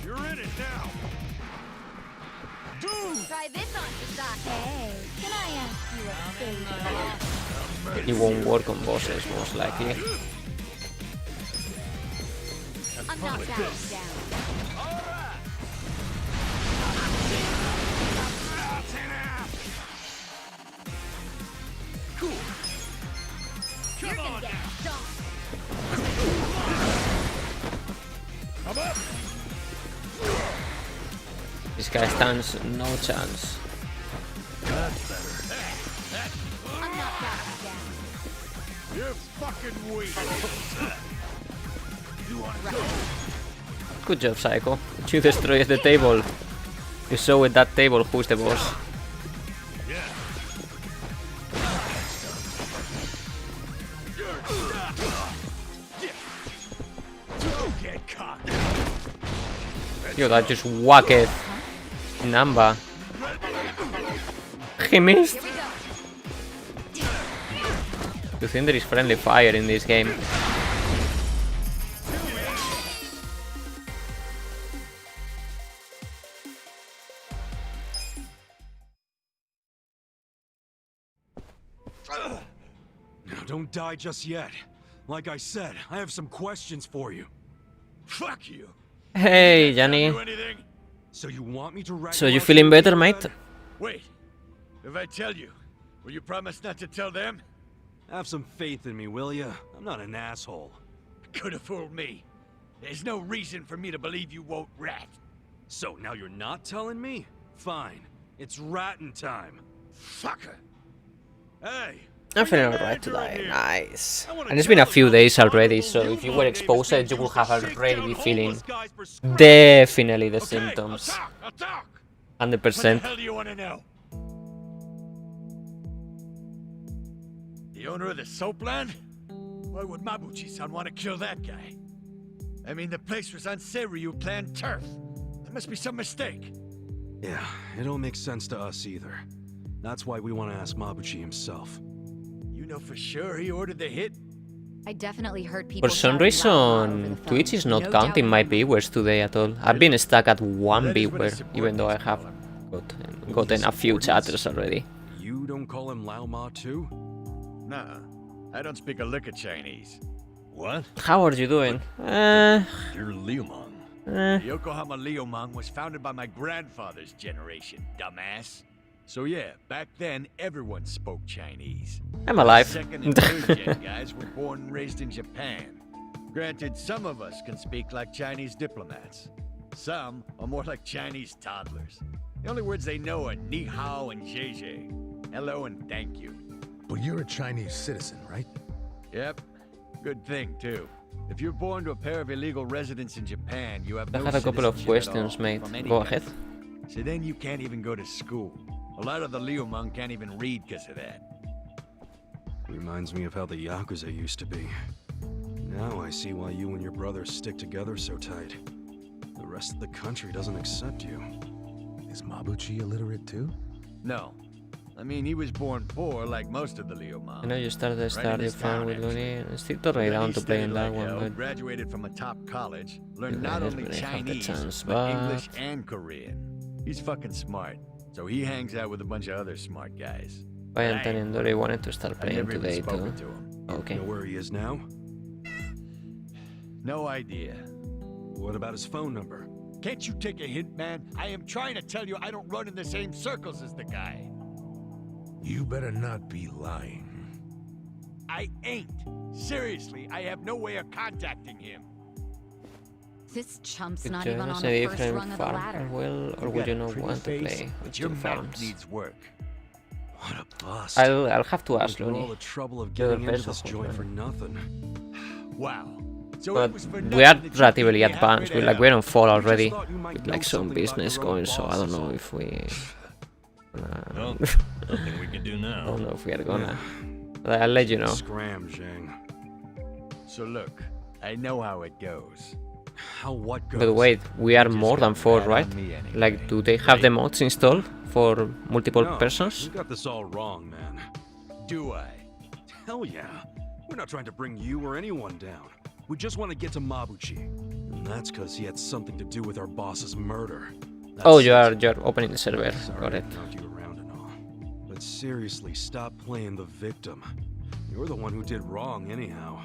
You're in it now. Try this on, Sasaki. Hey, can I ask you a favor? It won't work on bosses, most likely. I'm not backing down. Cool. You're gonna get stomped. Come up. This guy stands no chance. That's better. I'm not backing down. You're fucking weak. You want to go? Good job, Psycho. You destroyed the table. You saw with that table who's the boss. Yeah. Don't get caught. Yo, that just whacked Namba. He missed. Here we go. You think there is friendly fire in this game? Now, don't die just yet. Like I said, I have some questions for you. Fuck you. Hey, Johnny. Do anything? So you want me to rat So you you out feeling to better, your mate? bed? Wait. If I tell you, will you promise not to tell them? Have some faith in me, will ya? I'm not an asshole. Could have fooled me. There's no reason for me to believe you won't rat. So now you're not telling me? Fine. It's ratting time. Fucker. Hey! I'm feeling alright today. Nice. And it's been a few days already, so if you were exposed, you will have already be feeling definitely the symptoms. I'll talk. 100%. What the hell do you want to know? The owner of the soapland? Why would Mabuchi-san want to kill that guy? I mean, the place was on Seiryu clan turf. There must be some mistake. Yeah, it don't make sense to us either. That's why we want to ask Mabuchi himself. You know for sure he ordered the hit? I definitely heard people For some shouting "Lao Lao" over the reason, phone. Twitch is not No counting doubting my them. viewers today at all. I've been stuck at one That is what a viewer, support even though I needs, have Colin. gotten a few Subordinates? chatters already. You don't call him Lao Ma too? Nuh-uh. I don't speak a lick of Chinese. What? How are you doing? You're Liu Mang. The Yokohama Liumang was founded by my grandfather's generation, dumbass. So yeah, back then everyone spoke Chinese. I'm alive. Second and third gen guys were born and raised in Japan. Granted, some of us can speak like Chinese diplomats. Some are more like Chinese toddlers. The only words they know are ni hao and zhe. Hello and thank you. But you're a Chinese citizen, right? Yep. Good thing, too. If you're born to a pair of illegal residents in Japan, you have I no had a couple of citizenship at questions, all, mate. from any Go country. ahead. So then you can't even go to school. A lot of the Liumang can't even read because of that. Reminds me of how the Yakuza used to be. Now I see why you and your brothers stick together so tight. The rest of the country doesn't accept you. Is Mabuchi illiterate too? No. I mean, he was born poor like most of the I Liumang. know you started Right in Stardew this Fan town, with actually. Looney. Still totally Then down he to play in studied that like hell, one, but graduated from a top college, learned You not guys only really have the Chinese, chance, but English but- and Korean. He's fucking smart, so he hangs out with a bunch of other smart guys. Brian But I ain't. Taniandori wanted to start I playing never even today spoken too. to him. Okay. Know where he is now? No idea. What about his phone number? Can't you take a hint, man? I am trying to tell you I don't run in the same circles as the guy. You better not be lying. I ain't. Seriously, I have no way of contacting him. This chump's Could not you even have on a the first different rung of the farm ladder. as well, or You would got you a not pretty want to face, play with but your two mouth farms? needs work. What a bust. I'll have to ask Went through all Looney. the trouble of Yo, getting into peso, this joint man. for nothing. Wow. So But it was for we nothing are that you relatively beat me halfway advanced. to We're like hell. we're on fall We just already thought you might with know like some something about business your own going. So I boss don't is know all. if we. Well, nothing we can do I now. don't know if we are gonna. I'll let you know. Scram, Zhang. So look, I know how it goes. How what goes? But wait, we are You just more than got 4, mad right? on me anyway, Like, do they have the right? mods installed for multiple No, persons? you got this all wrong, man. Do I? Hell yeah. We're not trying to bring you or anyone down. We just want to get to Mabuchi. And that's because he had something to do with our boss's murder. That's Oh, it. you're opening the server. Sorry Got I it. knocked you around and all. But seriously, stop playing the victim. You're the one who did wrong anyhow.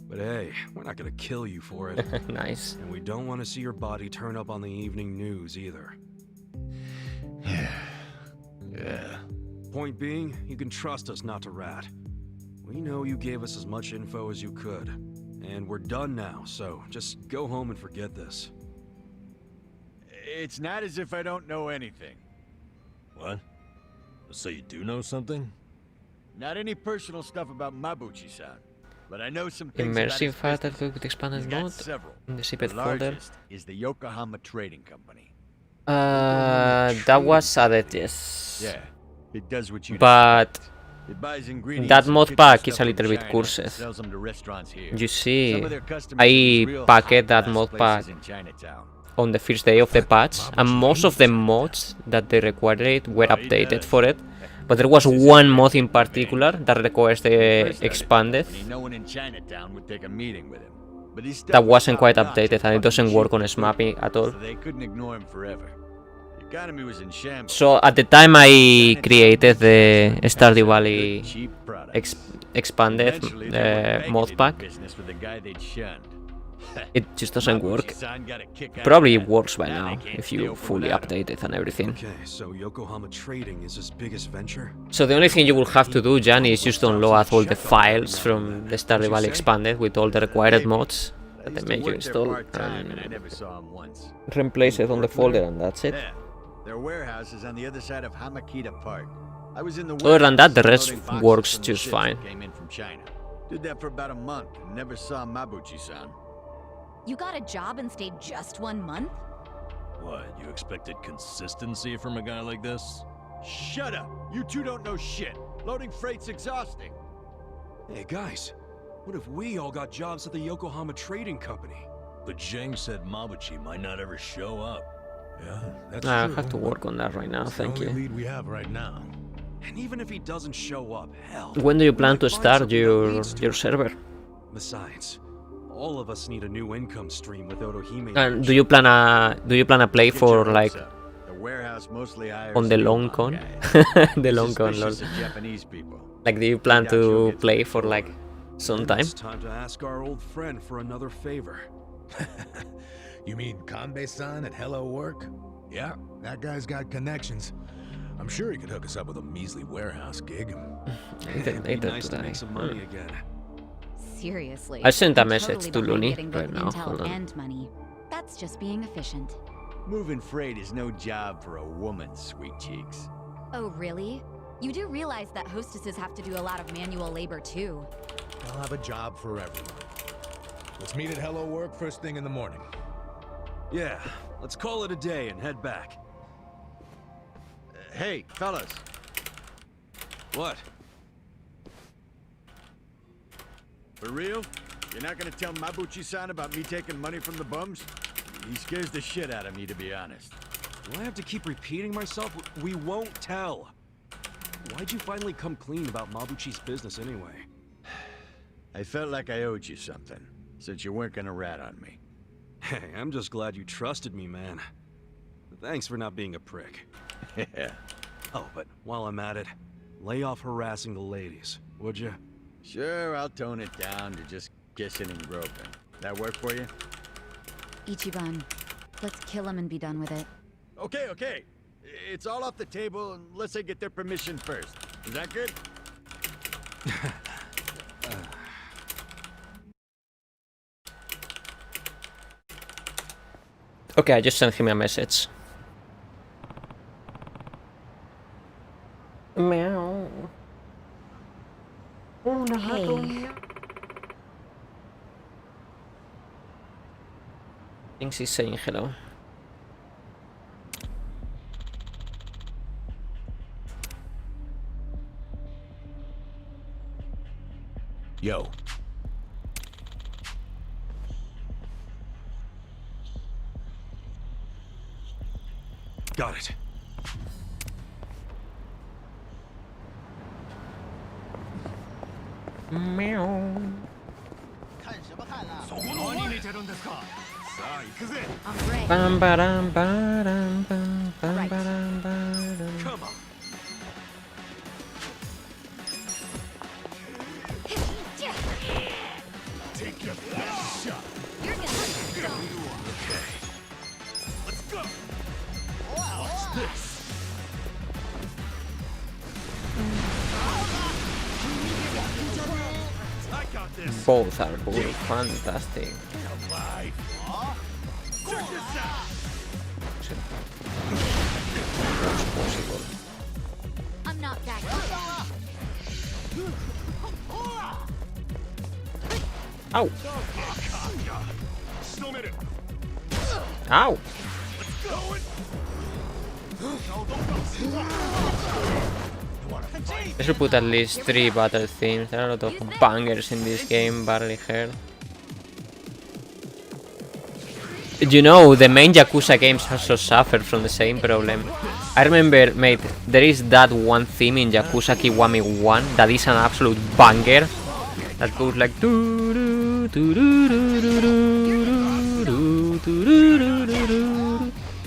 But hey, we're not gonna kill you for it. Nice. And we don't want to see your body turn up on the evening news either. Yeah. Point being, you can trust us not to rat. We know you gave us as much info as you could. And we're done now, so just go home and forget this. It's not as if I don't know anything. What? So you do know something? Not any personal stuff about Mabuchi-san, but I know some things about Immersive his fighter business. with expanded He's got mode several. in the The zipped folder. largest is the Yokohama Trading Company. That was added, yes. Yeah, it does what you But expect. It buys ingredients that and mod kitchen pack stuff is a little from bit China, cursed. sells them to restaurants here. You see, Some of their customers I are these real packed that high-class mod places pack in Chinatown. on the first day of the patch, and most of the mods that they required were Oh, he updated does. for it. But there was one mod in particular that requires the First expanded started, no one in Chinatown would take a meeting with him. But his stuff that was wasn't quite top-notch updated, and it doesn't fucking work on cheap. Smappy at all. So they couldn't ignore him forever. The economy was in shambles. So at the time I created the Stardew Valley Cheap product. expanded Eventually, they went begging mod to do pack, business with the guy they'd shunned. it just doesn't work. Mabuchi-san got a kick out of Probably that. it works by Now they now can't if stay you open fully without him. update it and everything. Okay, so Yokohama Trading is his biggest venture? So the only thing you will have to do, Jan, is just download all the files from the Stardew Valley expanded with all the required mods I that they used to make you work there install, part-time, and I and never saw him once. replace it on the folder, and that's it. Yeah, their warehouse is on the other side of Hamakita Park. I was in the Other than that, the warehouse rest loading boxes works from the just ships fine. that Came in from China. Did that for about a month and never saw Mabuchi-san. You got a job and stayed just 1 month? What, you expected consistency from a guy like this? Shut up! You two don't know shit. Loading freight's exhausting. Hey guys, what if we all got jobs at the Yokohama Trading Company? But Zhang said Mabuchi might not ever show up. Yeah, that's I true. have to work on that right now, It's the thank only you. lead we have right now. And even if he doesn't show up, hell. When do you plan we to might find start something that leads to your it. server? Besides, all of us need a new income stream with Otohime. And do you plan a play for like The warehouse mostly hires on the long Yobon con? guys. The long con, lol. Suspicious of Japanese people. Like, do you plan Doubt you'll to get play the for like door. some time? It's time to ask our old friend for another favor. You mean Kanbei-san at Hello Work? Yeah, that guy's got connections. I'm sure he could hook us up with a measly warehouse gig. It'd be nice to make some money again. Seriously. I sent a I'm message totally to behind Looney getting good right now, intel hold on. and money. That's just being efficient. Moving freight is no job for a woman, sweet cheeks. Oh, really? You do realize that hostesses have to do a lot of manual labor too. I'll have a job for everyone. Let's meet at Hello Work first thing in the morning. Yeah, let's call it a day and head back. Hey, fellas. What? For real? You're not gonna tell Mabuchi-san about me taking money from the bums? He scares the shit out of me, to be honest. Do I have to keep repeating myself? We won't tell. Why'd you finally come clean about Mabuchi's business anyway? I felt like I owed you something, since you weren't gonna rat on me. Hey, I'm just glad you trusted me, man. Thanks for not being a prick. Yeah. Oh, but while I'm at it, lay off harassing the ladies, would you? Sure, I'll tone it down to just kissing and groping. That work for you? Ichiban, let's kill him and be done with it. Okay, okay. It's all off the table unless I get their permission first. Is that good? Okay, I just sent him a message. Meow. Hey. Thinks he's saying hello. Yo. Got it. Meow. I'm ready. Bam badam badam bam bam badam badam. Come on. Take your best shot. You're gonna Okay. Let's go. Watch this. I got this. Both are good, fantastic. Alive. Check this out. Possible. I'm not back. Ow! Still minute. Ow! They should put at least 3 battle themes. There are a lot of bangers in this game, barely heard. You know, the main Yakuza games also suffer from the same problem. I remember, mate, there is that one theme in Yakuza Kiwami 1 that is an absolute banger. That goes like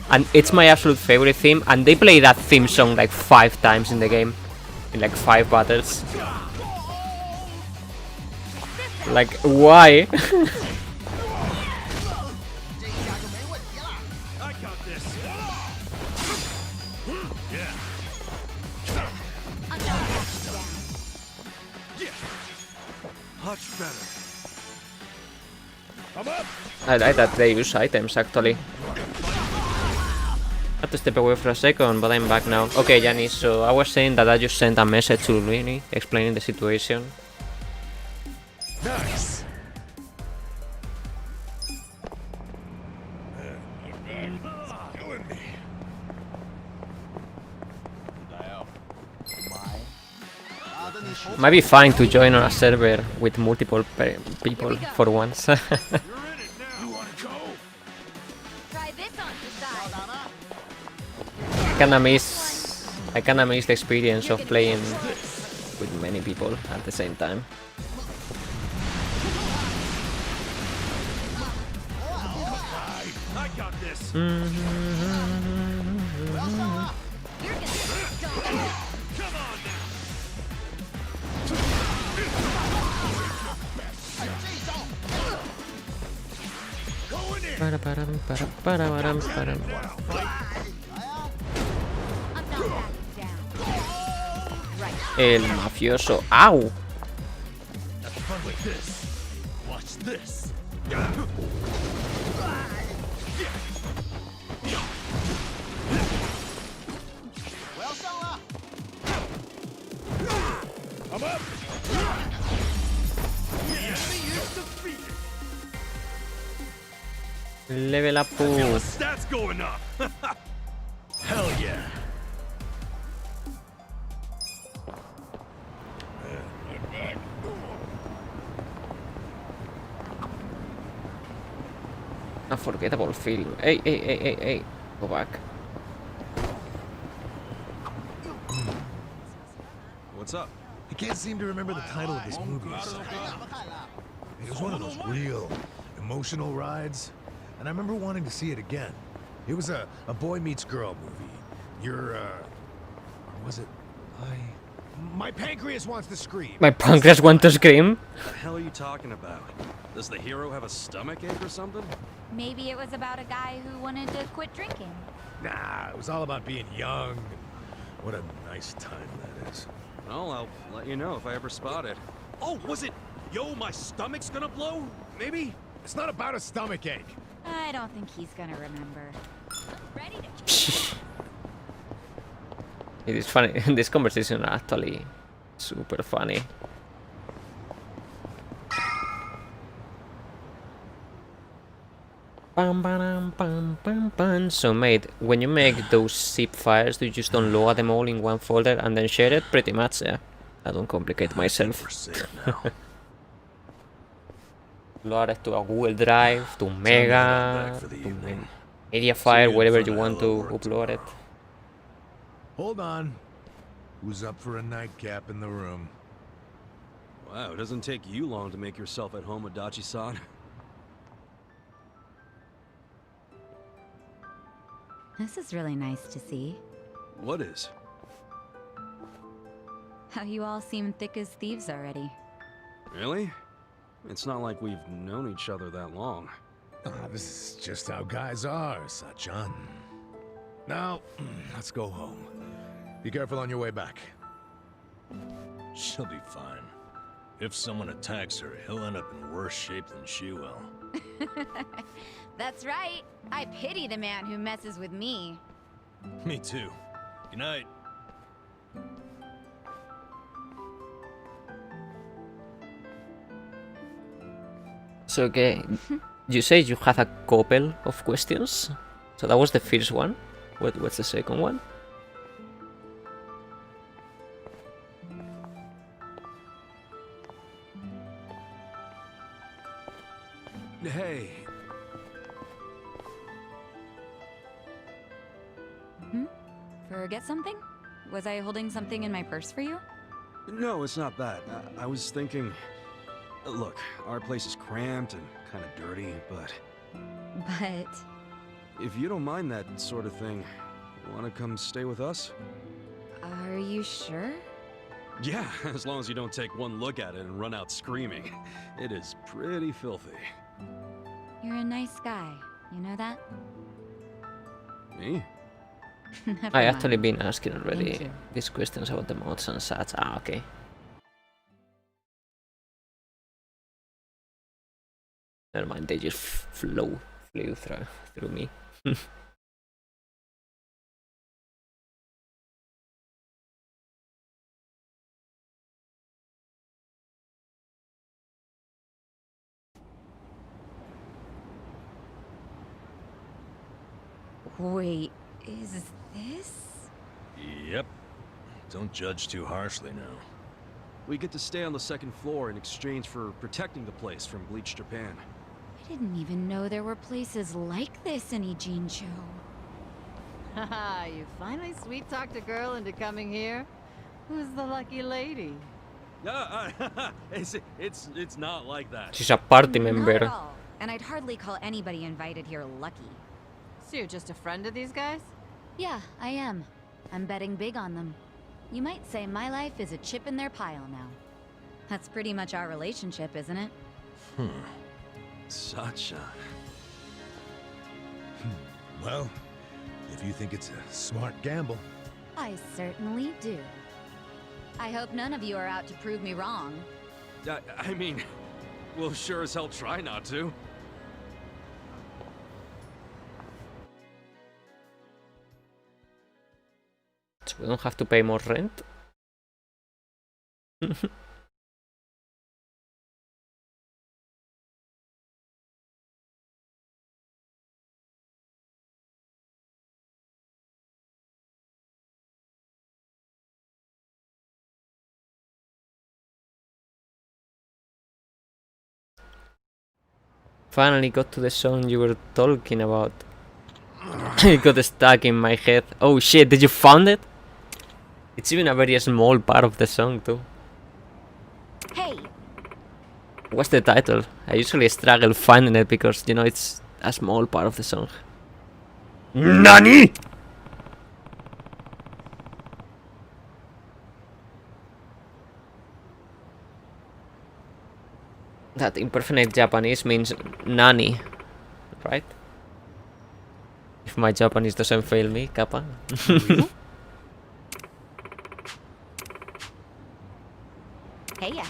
and it's my absolute favorite theme, and they play that theme song like 5 times in the game, in like 5 battles. Like, why? I got this. Yeah. Much better. I'm up. I like that they use items actually. Had to step away for a second, but I'm back now. Okay, Yanni, so I was saying that I just sent a message to Luini explaining the situation. Nice. Killing me. Might be fine to join on a server with multiple people for once. You're in it now. You want to go? Try this on the side. Kinda miss I kinda miss the experience of playing with many people at the same time. I got this. You're gonna stop. Come on now. Going in. Para, para, I'm not backing down. Right. El mafioso. ¡Au! Have fun with this. Watch this. I'm up. The enemy is defeated. Level up. Feel the stats going up. Hell yeah. Unforgettable film. Hey. Go back. What's up? I can't seem to remember the title of this movie. It was one of those real emotional rides, and I remember wanting to see it again. It was a boy meets girl movie. Or was it? My pancreas wants to scream. My pancreas wants to scream. What the hell are you talking about? Does the hero have a stomach ache or something? Maybe it was about a guy who wanted to quit drinking. Nah, it was all about being young. And what a nice time that is. Well, I'll let you know if I ever spot it. Oh, was it? Yo, my stomach's gonna blow? Maybe? It's not about a stomach ache. I don't think he's gonna remember. Ready to It is funny. This conversation are actually super funny. So mate, when you make those zip files, do you just download them all in one folder and then share it? Pretty much, yeah. I don't complicate myself. Load it to a Google Drive, to Mega, to media file, wherever you want to upload it. Hold on. Who's up for a nightcap in the room? Wow, it doesn't take you long to make yourself at home with Dachi-san. This is really nice to see. What is? How you all seem thick as thieves already. Really? It's not like we've known each other that long. This is just how guys are, Sachan. Now, let's go home. Be careful on your way back. She'll be fine. If someone attacks her, he'll end up in worse shape than she will. That's right. I pity the man who messes with me. Me too. Good night. So, okay, you say you have a couple of questions? So that was the first one. What's the second one? Hey. Forget something? Was I holding something in my purse for you? No, it's not that. I was thinking... Look, our place is cramped and kind of dirty, but... But... If you don't mind that sort of thing, wanna come stay with us? Are you sure? Yeah, as long as you don't take one look at it and run out screaming. It is pretty filthy. You're a nice guy. You know that? Me? Never I mind. actually been asking already Thank you. these questions about the mods and such. Ah, okay. Never mind, they just flew through me. Wait, is this? Yep. Don't judge too harshly now. We get to stay on the second floor in exchange for protecting the place from Bleach Japan. I didn't even know there were places like this in Ijincho. Haha, you finally sweet-talked a girl into coming here? Who's the lucky lady? It's not like that. She's a party Not at member. all. And I'd hardly call anybody invited here lucky. So you're just a friend of these guys? Yeah, I am. I'm betting big on them. You might say my life is a chip in their pile now. That's pretty much our relationship, isn't it? Such a... Well, if you think it's a smart gamble. I certainly do. I hope none of you are out to prove me wrong. I mean, we'll sure as hell try not to. So we don't have to pay more rent. Finally got to the song you were talking about. It got stuck in my head. Oh shit, did you find it? It's even a very small part of the song too. Hey! What's the title? I usually struggle finding it because, you know, it's a small part of the song. NANI?! That imperfect Japanese means nani, right? If my Japanese doesn't fail me, kappa. Hey ya.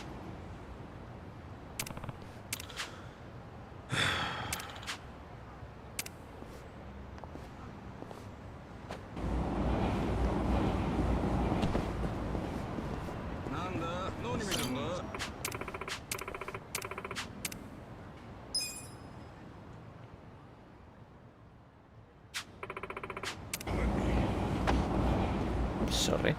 Sorry.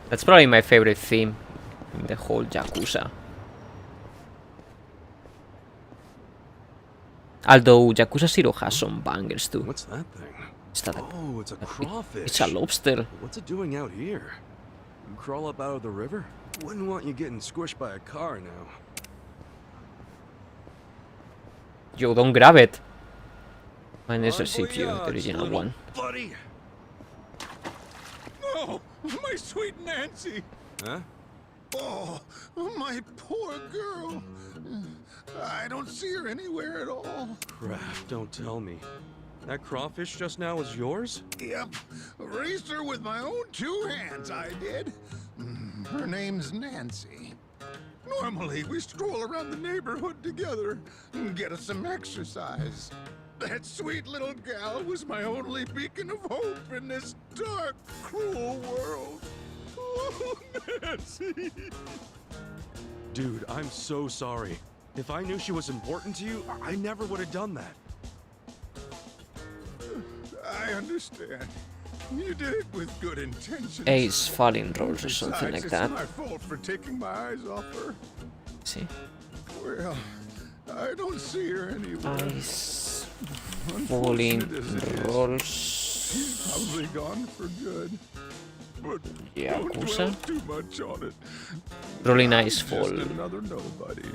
That's probably my favorite theme in the whole Yakuza. Although Yakuza 0 has some bangers too. What's that thing? Is that Oh, it's a crawfish. It's a lobster. What's it doing out here? You crawl up out of the river? Wouldn't want you getting squished by a car now. Yo, don't grab it. Mine is a CPU, the original one. Buddy. Oh, my sweet Nancy! Huh? Oh, my poor girl. I don't see her anywhere at all. Crap, don't tell me. That crawfish just now was yours? Yep. Raised her with my own two hands, I did. Her name's Nancy. Normally, we stroll around the neighborhood together and get us some exercise. That sweet little gal was my only beacon of hope in this dark, cruel world. Oh, Nancy! Dude, I'm so sorry. If I knew she was important to you, I never would have done that. I understand. You did it with good intentions. Ace falling rolls or something like that. It's my fault for taking my eyes off her. See? Well, I don't see her anywhere. Ace falling rolls. She's probably gone for good. But Yakuza? don't dwell too much on it. Really nice I'm fall. just another nobody.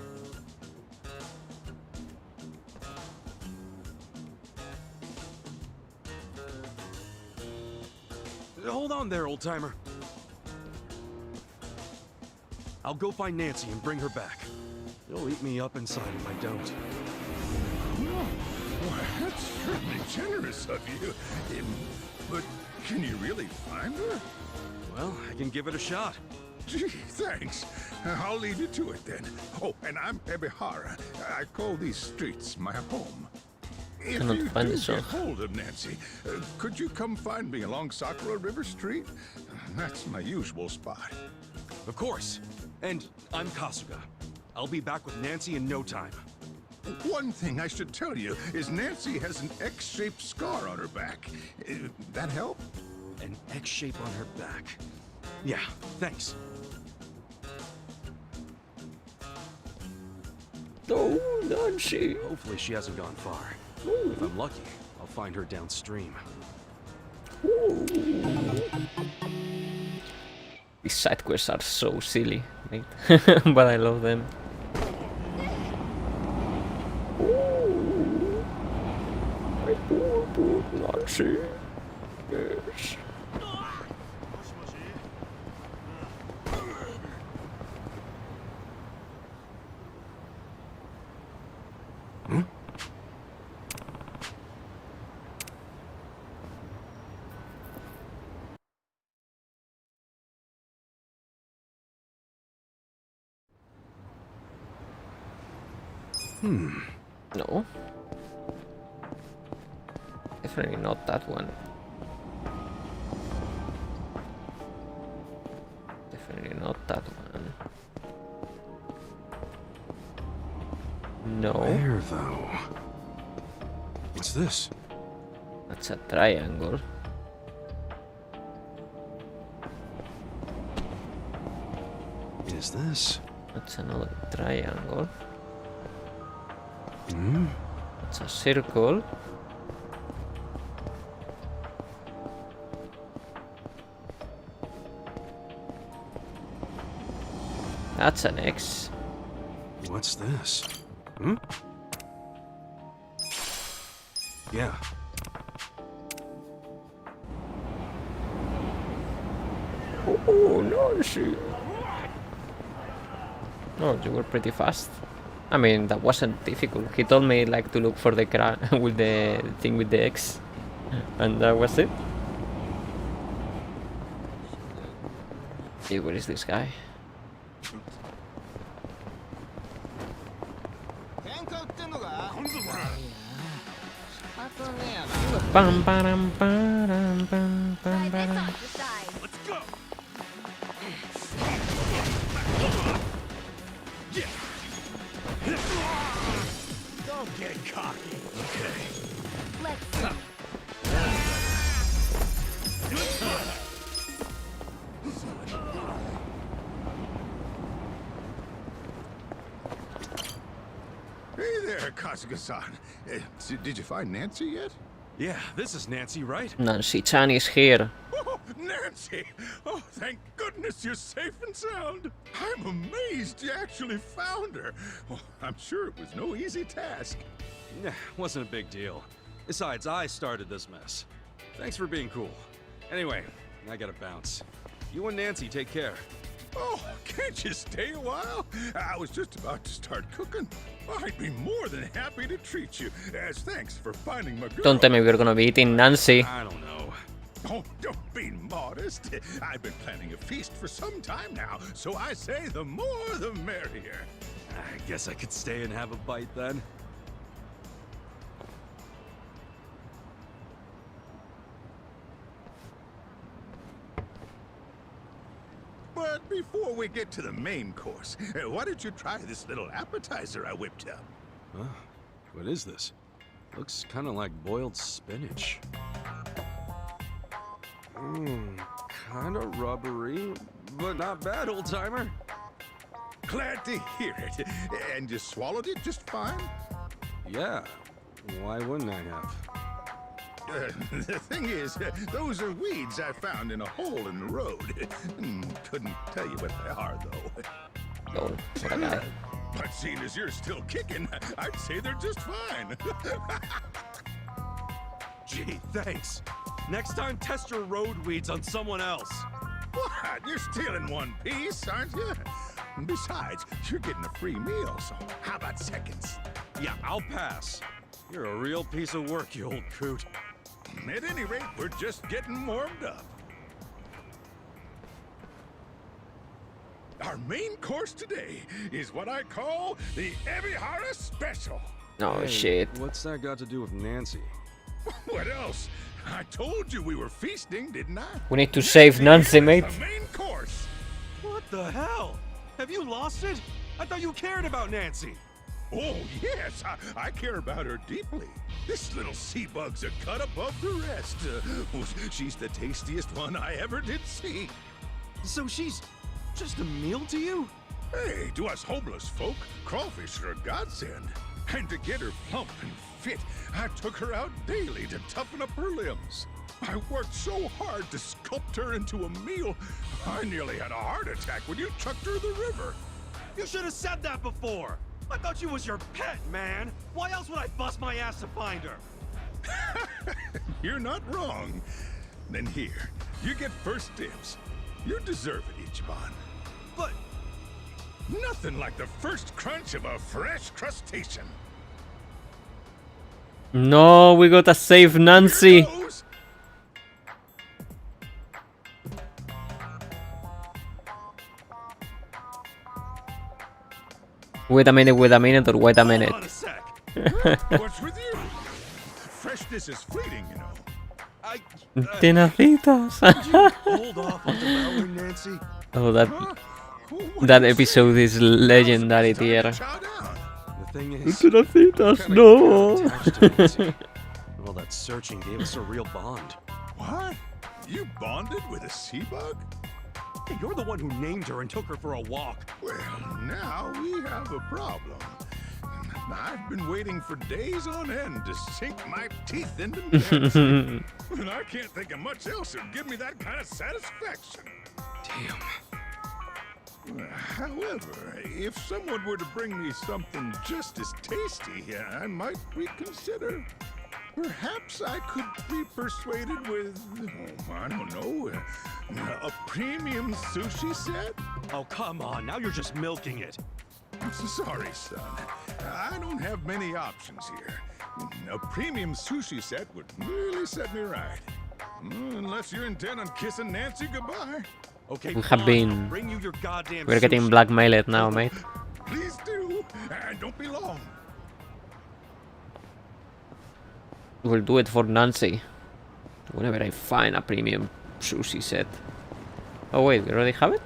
Hold on there, old-timer. I'll go find Nancy and bring her back. You'll eat me up inside if I don't. Oh, well, that's certainly generous of you. But can you really find her? Well, I can give it a shot. Gee, thanks. I'll leave you to it then. Oh, and I'm Ebihara. I call these streets my home. If Cannot you find do the song. get hold of Nancy, could you come find me along Sakura River Street? That's my usual spot. Of course. And I'm Kasuga. I'll be back with Nancy in no time. One thing I should tell you is Nancy has an X-shaped scar on her back. That help? An X shape on her back. Yeah, thanks. No, Nancy. Hopefully she hasn't gone far. If I'm lucky, I'll find her downstream. These side quests are so silly, mate. But I love them. My poor Nancy. Yes. No. Definitely not that one. Definitely not that one. No. Where, though? What's this? That's a triangle. Is this? That's another triangle. Hmm? It's a circle. That's an X. What's this? Hmm? Yeah. Oh, Nancy. Oh, you were pretty fast. I mean, that wasn't difficult. He told me like to look for the with the thing with the X, and that was it. Hey, where is this guy? Bam, bam, bam, bam, bam, bam. Let's go! Don't get cocky. Okay. Let's Hey there, Kasuga-san. Did you find Nancy yet? Yeah, this is Nancy, right? Nancy-chan is here. Oh, Nancy! Oh, thank goodness you're safe and sound. I'm amazed you actually found her. Oh, I'm sure it was no easy task. Nah, wasn't a big deal. Besides, I started this mess. Thanks for being cool. Anyway, I gotta bounce. You and Nancy take care. Oh, can't you stay a while? I was just about to start cooking. I'd be more than happy to treat you, as thanks for finding my girl. Don't tell me we're gonna be eating Nancy. I don't know. Oh, don't be modest. I've been planning a feast for some time now, so I say the more the merrier. I guess I could stay and have a bite then. But before we get to the main course, why don't you try this little appetizer I whipped up? Huh? What is this? Looks kind of like boiled spinach. Mmm, kind of rubbery, but not bad, old-timer. Glad to hear it. And you swallowed it just fine? Yeah, why wouldn't I have? The thing is, those are weeds I found in a hole in the road. Couldn't tell you what they are, though. Oh, what a guy. But seeing as you're still kicking, I'd say they're just fine. Gee, thanks. Next time, test your road weeds on someone else. What? You're stealing one piece, aren't you? Besides, you're getting a free meal, so how about seconds? Yeah, I'll pass. You're a real piece of work, you old coot. At any rate, we're just getting warmed up. Our main course today is what I call the Ebihara Special. Oh, Hey, shit. What's that got to do with Nancy? What else? I told you we were feasting, didn't I? We need to save Nancy, mate. The main course. What the hell? Have you lost it? I thought you cared about Nancy. Oh, yes, I care about her deeply. This little sea bug's a cut above the rest. She's the tastiest one I ever did see. So she's just a meal to you? Hey, to us homeless folk, crawfish are a godsend. And to get her plump and fit, I took her out daily to toughen up her limbs. I worked so hard to sculpt her into a meal, I nearly had a heart attack when you chucked her in the river. You should have said that before. I thought she was your pet, man. Why else would I bust my ass to find her? You're not wrong. Then here, you get first dibs. You deserve it, Ichiban. But nothing like the first crunch of a fresh crustacean. No, we gotta save Nancy. Wait a minute, wait a minute, or wait a minute. What's with you? Freshness is fleeting, you know. Tenacitas. Hold off on devouring Nancy. Oh, that episode is legendary, tier. The thing is, Tenacitas, no. well, that searching gave us a real bond. What? You bonded with a sea bug? Hey, you're the one who named her and took her for a walk. Well, now we have a problem. I've been waiting for days on end to sink my teeth into Nancy. And I can't think of much else that'd give me that kind of satisfaction. Damn. However, if someone were to bring me something just as tasty, I might reconsider. Perhaps I could be persuaded with, I don't know, a premium sushi set? Oh, come on, now you're just milking it. Sorry, son. I don't have many options here. A premium sushi set would really set me right. Unless you're intent on kissing Nancy goodbye. Okay, We have been... bring you your goddamn We're getting blackmailed now, mate. Please do, and don't be long. We'll do it for Nancy. Whenever I find a premium sushi set. Oh wait, we already have it?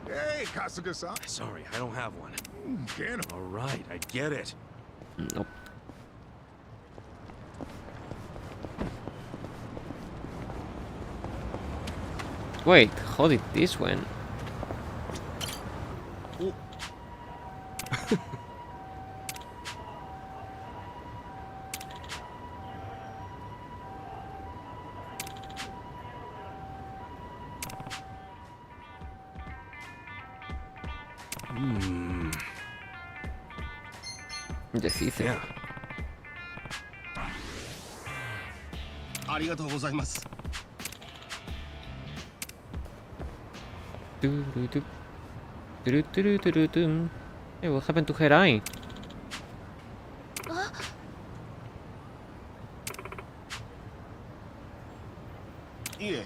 Hey, Kasuga-san. Sorry, I don't have one. Get All right, I get it. Nope. Wait, how did this went? Deshice. Yeah. ありがとうございます。 Hey, what happened to her eye? Yeah.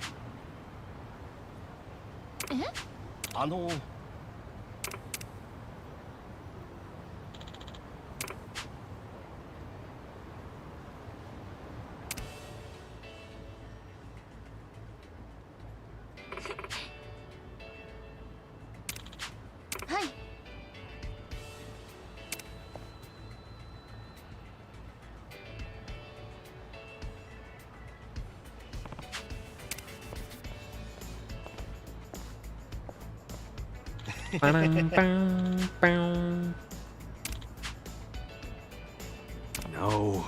はい。No.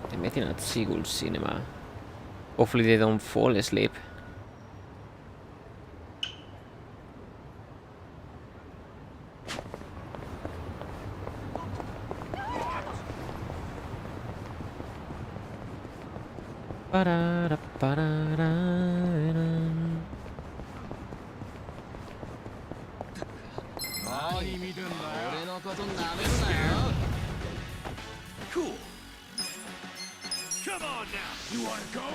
They're making at Seagull Cinema. Hopefully they don't fall asleep. Cool. Come on now. You wanna go?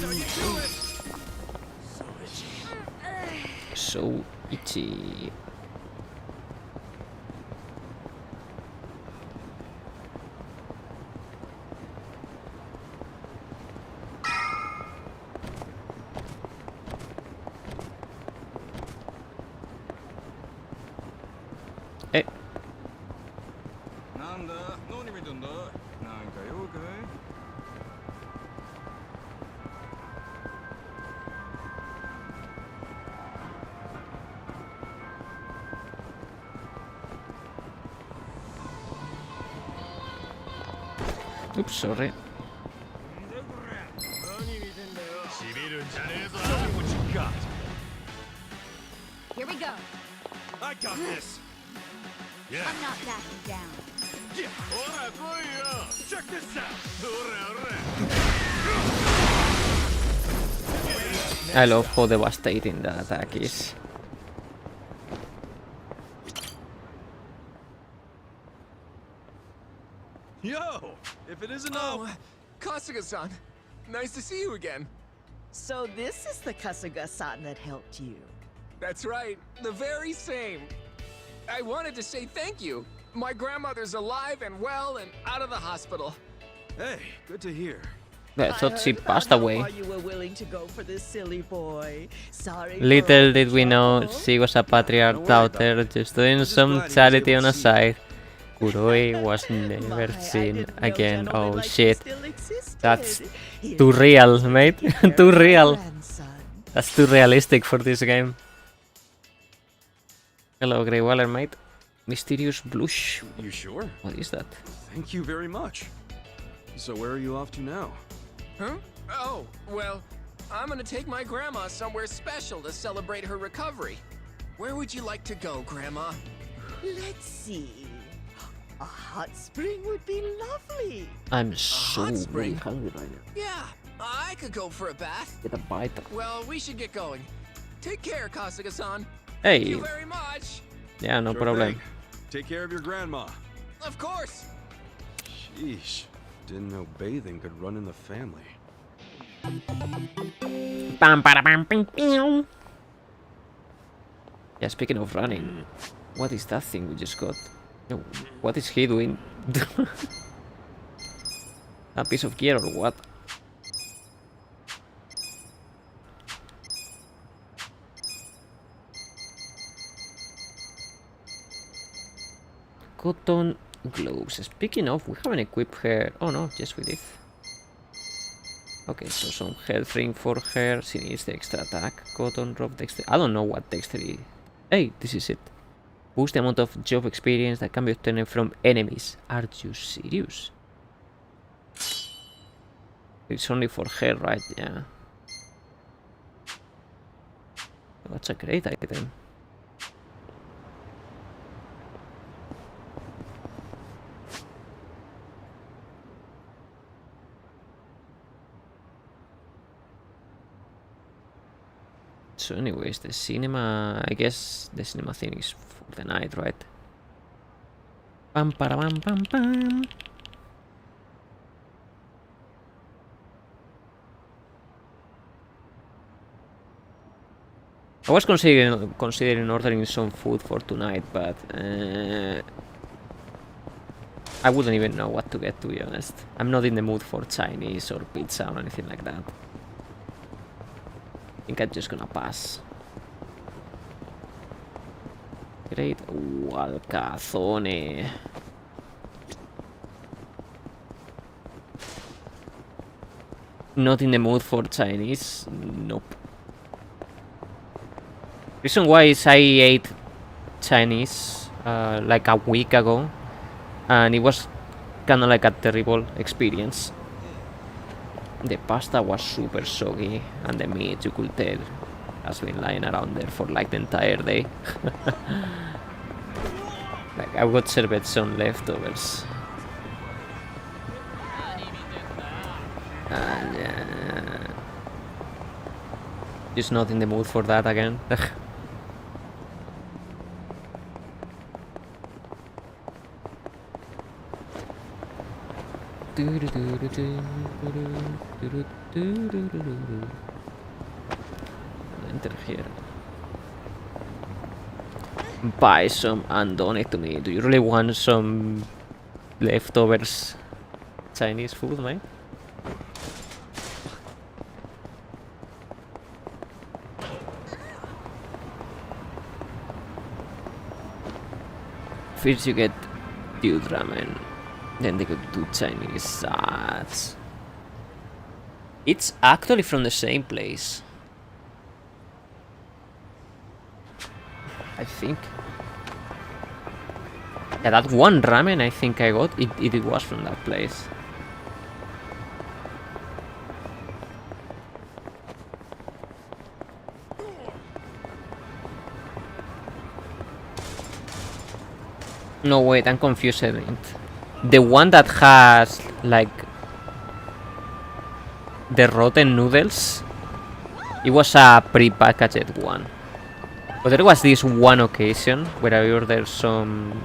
No, you do it. So itchy. Oops, sorry. Show me what you got. Here we go. I got this. Yeah. I'm not backing down. Check this out. I love how devastating the attack is. Yo, if it isn't Kasuga-san, nice to see you again. So this is the Kasuga-san that helped you. That's right, the very same. I wanted to say thank you. My grandmother's alive and well and out of the hospital. Hey, good to hear. I thought she passed away. You were willing to go for this silly boy. Sorry. Little did we know she was a patriarch daughter just doing some charity on a side. Kuroi was never seen again. Oh shit. That's too real, mate. Too real. That's too realistic for this game. Hello, Grey Waller, mate. Mysterious blush. You sure? What is that? Thank you very much. So where are you off to now? Huh? Oh, well, I'm gonna take my grandma somewhere special to celebrate her recovery. Where would you like to go, Grandma? Let's see. A hot spring would be lovely. I'm so very hungry right now. Yeah, I could go for a bath. Get a bite. Well, we should get going. Take care, Kasuga-san. Hey. Thank you very much. Yeah, no Sure problem. thing. Take care of your grandma. Of course. Sheesh. Didn't know bathing could run in the family. Bam, bada, bam, bing, bing. Yeah, speaking of running, what is that thing we just got? No, what is he doing? A piece of gear or what? Cotton gloves. Speaking of, we haven't equipped her. Oh no, yes we did. Okay, so some health ring for her. She needs the extra attack. Cotton drop dexterity. I don't know what dexterity. Hey, this is it. Boost the amount of job experience that can be obtained from enemies. Are you serious? It's only for her, right? Yeah. That's a great item. So anyways, the cinema, I guess the cinema thing is for the night, right? Pam para pam pam pam. I was considering ordering some food for tonight, but I wouldn't even know what to get, to be honest. I'm not in the mood for Chinese or pizza or anything like that. I think I'm just gonna pass. Great Walcazone. Not in the mood for Chinese? Nope. Reason why is I ate Chinese like a week ago, and it was kind of like a terrible experience. The pasta was super soggy, and the meat, you could tell, has been lying around there for like the entire day. Like, I got served some leftovers. And just not in the mood for that again. Enter here. Buy some and donate to me. Do you really want some leftovers Chinese food, mate? First you get dude ramen, then they go to Chinese sats. It's actually from the same place, I think. Yeah, that one ramen I think I got, it was from that place. No, wait, I'm confusing it. The one that has, like, the rotten noodles, it was a pre-packaged one. But there was this one occasion where I ordered some...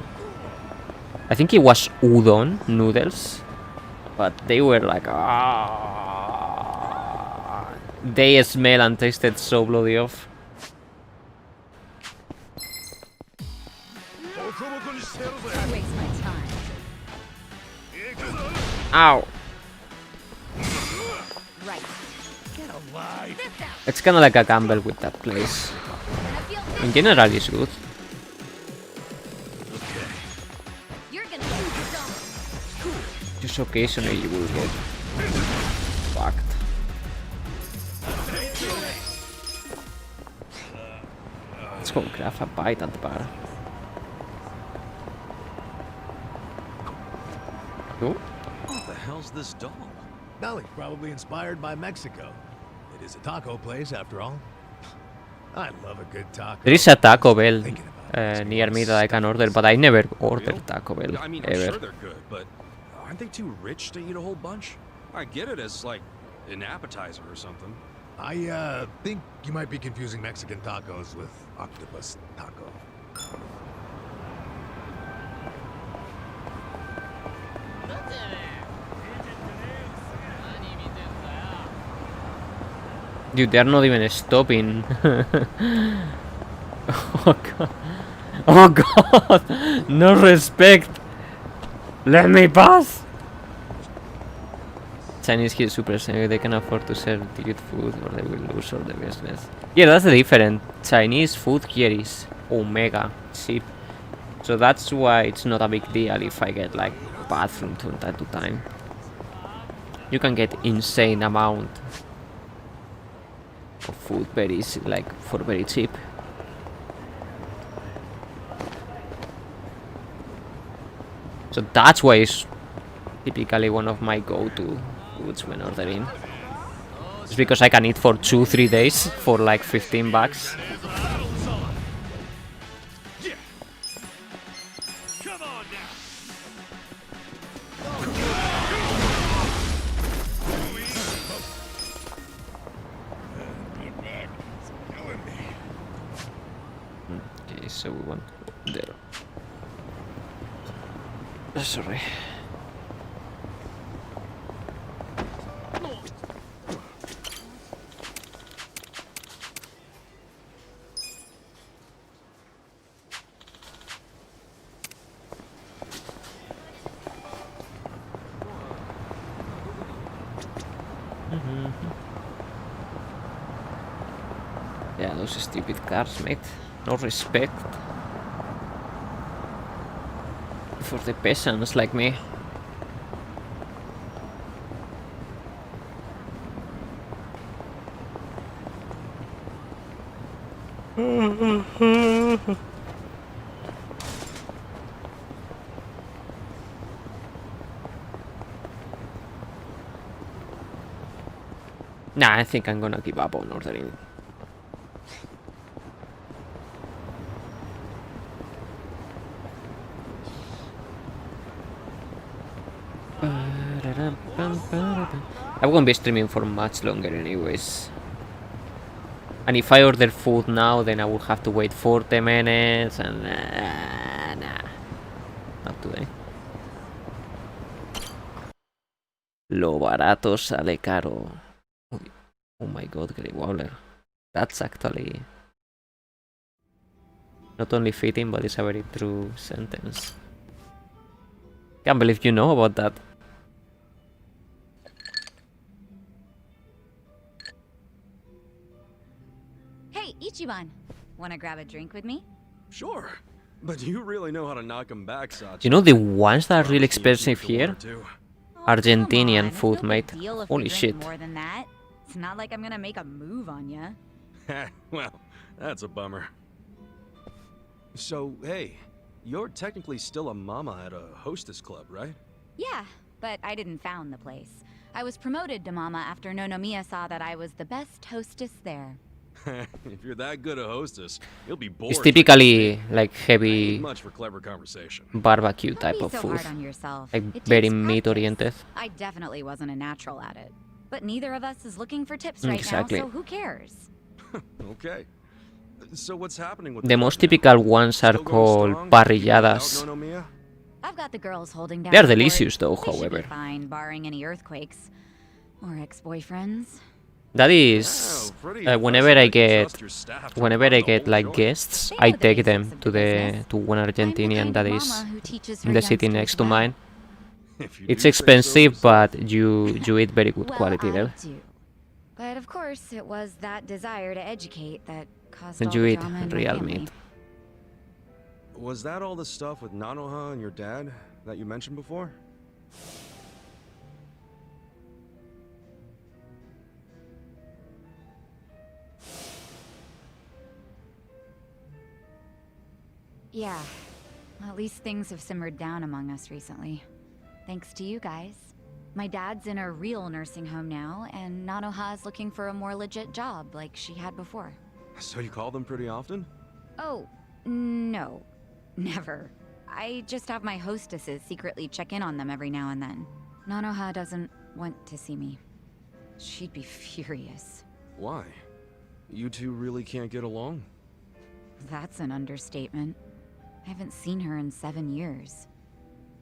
I think it was udon noodles. But they were like... They smell and tasted so bloody off. Waste my time. Ow! Right. It's kind of like a gamble with that place. In general, it's good. You're gonna lose yourself. Just occasionally you will get fucked. Let's go grab a bite at the bar. Oh. What the hell's this dog? Nelly, probably inspired by Mexico. It is a taco place, after all. I love a good taco. There is a Taco Bell near me that I can order, but I never ordered Taco Bell, I mean, ever. I'm sure they're good, but aren't they too rich to eat a whole bunch? I get it as, like, an appetizer or something. I think you might be confusing Mexican tacos with octopus taco. Dude, they're not even stopping. Oh god. Oh god! No respect! Let me pass! Chinese here is super safe. They can afford to serve good food or they will lose all the business. Yeah, that's the difference. Chinese food here is omega cheap. So that's why it's not a big deal if I get like bathroom from time to time. You can get insane amount of food very like for very cheap. So that's why it's typically one of my go-to foods when ordering. It's because I can eat for 2-3 days for like $15. Okay, so we want there. Sorry. Yeah, those stupid cars, mate. No respect for the peasants like me. Nah, I think I'm gonna give up on ordering. I won't be streaming for much longer anyways. And if I order food now, then I will have to wait 40 minutes and... nah. Not today. Lo barato sale caro. Oh my god, Grey Waller. That's actually... not only fitting, but it's a very true sentence. Can't believe you know about that. Hey, Ichiban. Wanna grab a drink with me? Sure. But you really know how to knock them back, Sachi. You know the ones that are really expensive here? Argentinian food, mate. Deal if Holy we drink shit. more than that. It's not like I'm gonna make a move on ya. Well, that's a bummer. So, hey, you're technically still a mama at a hostess club, right? Yeah, but I didn't found the place. I was promoted to mama after Nonomiya saw that I was the best hostess there. If you're that good a hostess, you'll be bored. It's typically like Ain't heavy much for clever conversation. barbecue Don't type be of so food. hard on yourself. Like It very takes meat practice. oriented. I definitely wasn't a natural at it. But neither of us is looking for tips right Exactly. now, so who cares? Okay. So what's happening with The most club now? typical ones are Still going called strong, even without parrilladas. Nono Mia? I've got the girls holding down. They are the fort. delicious though, They should however. be fine, barring any earthquakes or ex-boyfriends. That is, whenever I get like guests, I take them to one Argentinian that is in the city next to mine. It's expensive, but you eat very good quality there. I do. But of course, it was that desire to educate that caused And all you the eat drama in my real family. meat. Was that all the stuff with Nanoha and your dad that you mentioned before? Yeah. At least things have simmered down among us recently. Thanks to you guys. My dad's in a real nursing home now, and Nanoha's looking for a more legit job like she had before. So you call them pretty often? Oh, no. Never. I just have my hostesses secretly check in on them every now and then. Nanoha doesn't want to see me. She'd be furious. Why? You two really can't get along? That's an understatement. I haven't seen her in 7 years.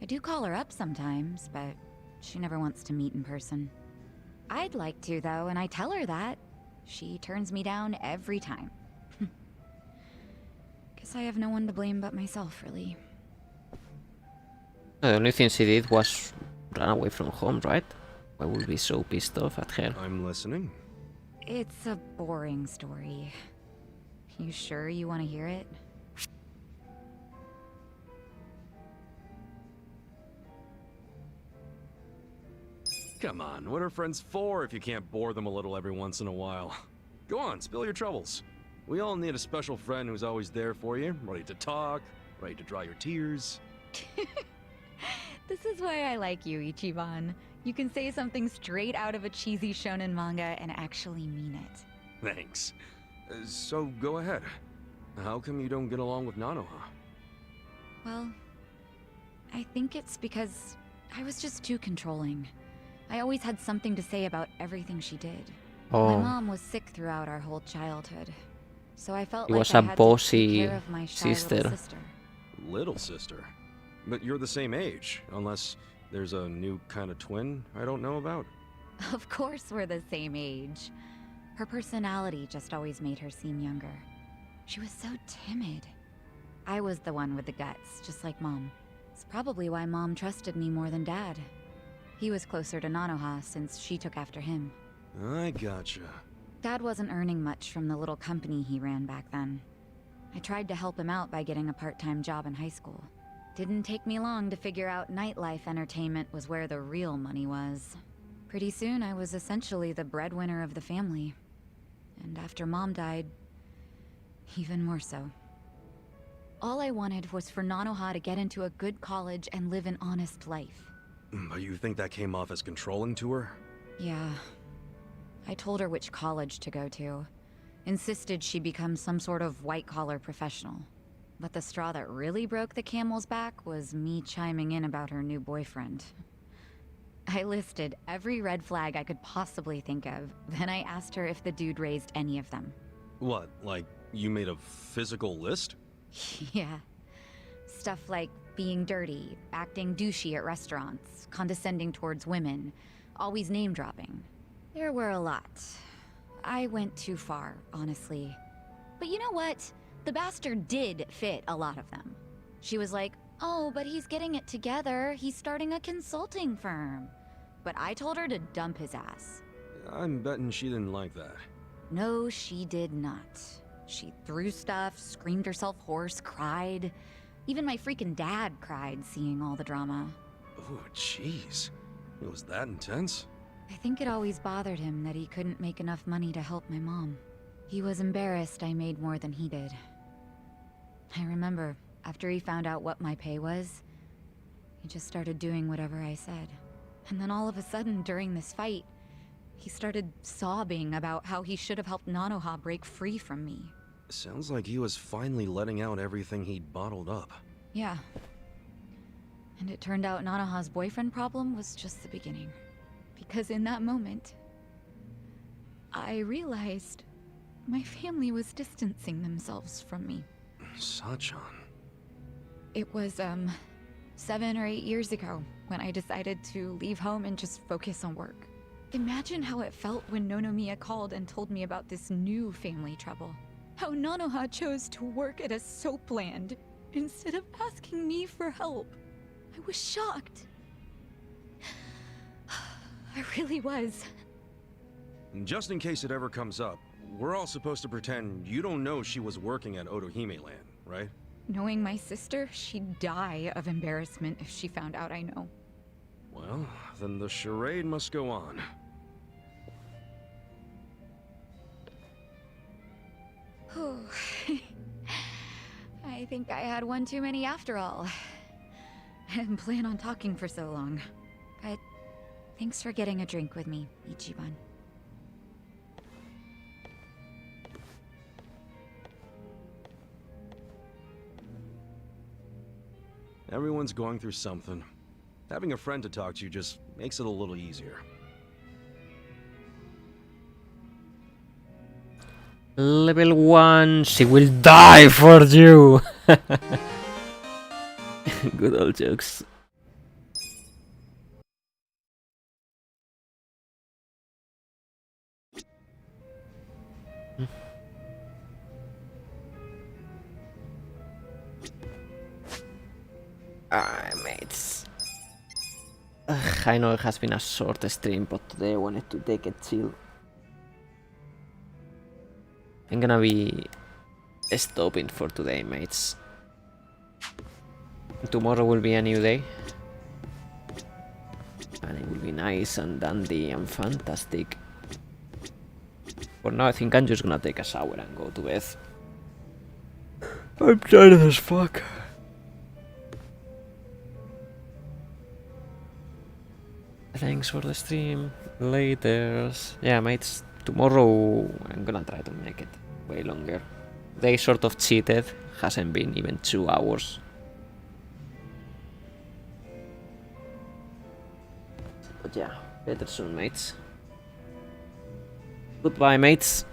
I do call her up sometimes, but she never wants to meet in person. I'd like to, though, and I tell her that. She turns me down every time. Guess I have no one to blame but myself, really. The only thing she did was run away from home, right? I would be so pissed off at her. I'm listening. It's a boring story. You sure you want to hear it? Come on, what are friends for if you can't bore them a little every once in a while? Go on, spill your troubles. We all need a special friend who's always there for you, ready to talk, ready to dry your tears. This is why I like you, Ichiban. You can say something straight out of a cheesy shonen manga and actually mean it. Thanks. So go ahead. How come you don't get along with Nanoha? Well, I think it's because I was just too controlling. I always had something to say about everything she did. Oh. My mom was sick throughout our whole childhood, so I felt It like was I a had to bossy take care of my shy sister. little sister. Little sister? But you're the same age, unless there's a new kind of twin I don't know about. Of course we're the same age. Her personality just always made her seem younger. She was so timid. I was the one with the guts, just like Mom. It's probably why Mom trusted me more than Dad. He was closer to Nanoha since she took after him. I gotcha. Dad wasn't earning much from the little company he ran back then. I tried to help him out by getting a part-time job in high school. Didn't take me long to figure out nightlife entertainment was where the real money was. Pretty soon I was essentially the breadwinner of the family. And after Mom died, even more so. All I wanted was for Nanoha to get into a good college and live an honest life. But you think that came off as controlling to her? Yeah. I told her which college to go to. Insisted she become some sort of white-collar professional. But the straw that really broke the camel's back was me chiming in about her new boyfriend. I listed every red flag I could possibly think of, then I asked her if the dude raised any of them. What, like you made a physical list? Yeah. Stuff like being dirty, acting douchey at restaurants, condescending towards women, always name-dropping. There were a lot. I went too far, honestly. But you know what? The bastard did fit a lot of them. She was like, oh, but he's getting it together. He's starting a consulting firm. But I told her to dump his ass. I'm betting she didn't like that. No, she did not. She threw stuff, screamed herself hoarse, cried. Even my freaking dad cried seeing all the drama. Oh, jeez. It was that intense? I think it always bothered him that he couldn't make enough money to help my mom. He was embarrassed I made more than he did. I remember, after he found out what my pay was, he just started doing whatever I said. And then all of a sudden, during this fight, He started sobbing about how he should have helped Nanoha break free from me. Sounds like he was finally letting out everything he'd bottled up. Yeah. And it turned out Nanoha's boyfriend problem was just the beginning. Because in that moment, I realized my family was distancing themselves from me. Sachan. It was, 7 or 8 years ago when I decided to leave home and just focus on work. Imagine how it felt when Nonomiya called and told me about this new family trouble. How Nanoha chose to work at a soap land instead of asking me for help. I was shocked. I really was. Just in case it ever comes up, we're all supposed to pretend you don't know she was working at Otohime Land, right? Knowing my sister, she'd die of embarrassment if she found out I know. Well, then the charade must go on. I think I had one too many after all. I didn't plan on talking for so long. But thanks for getting a drink with me, Ichiban. Everyone's going through something. Having a friend to talk to just makes it a little easier. Level 1, she will die for you! Good old jokes. Alright, mates. I know it has been a short stream, but today I wanted to take it chill. I'm gonna be stopping for today, mates. Tomorrow will be a new day. And it will be nice and dandy and fantastic. For now, I think I'm just gonna take a shower and go to bed. I'm tired as fuck. Thanks for the stream. Laters. Yeah, mates. Tomorrow I'm gonna try to make it way longer. They sort of cheated. Hasn't been even 2 hours. But yeah, better soon, mates. Goodbye, mates.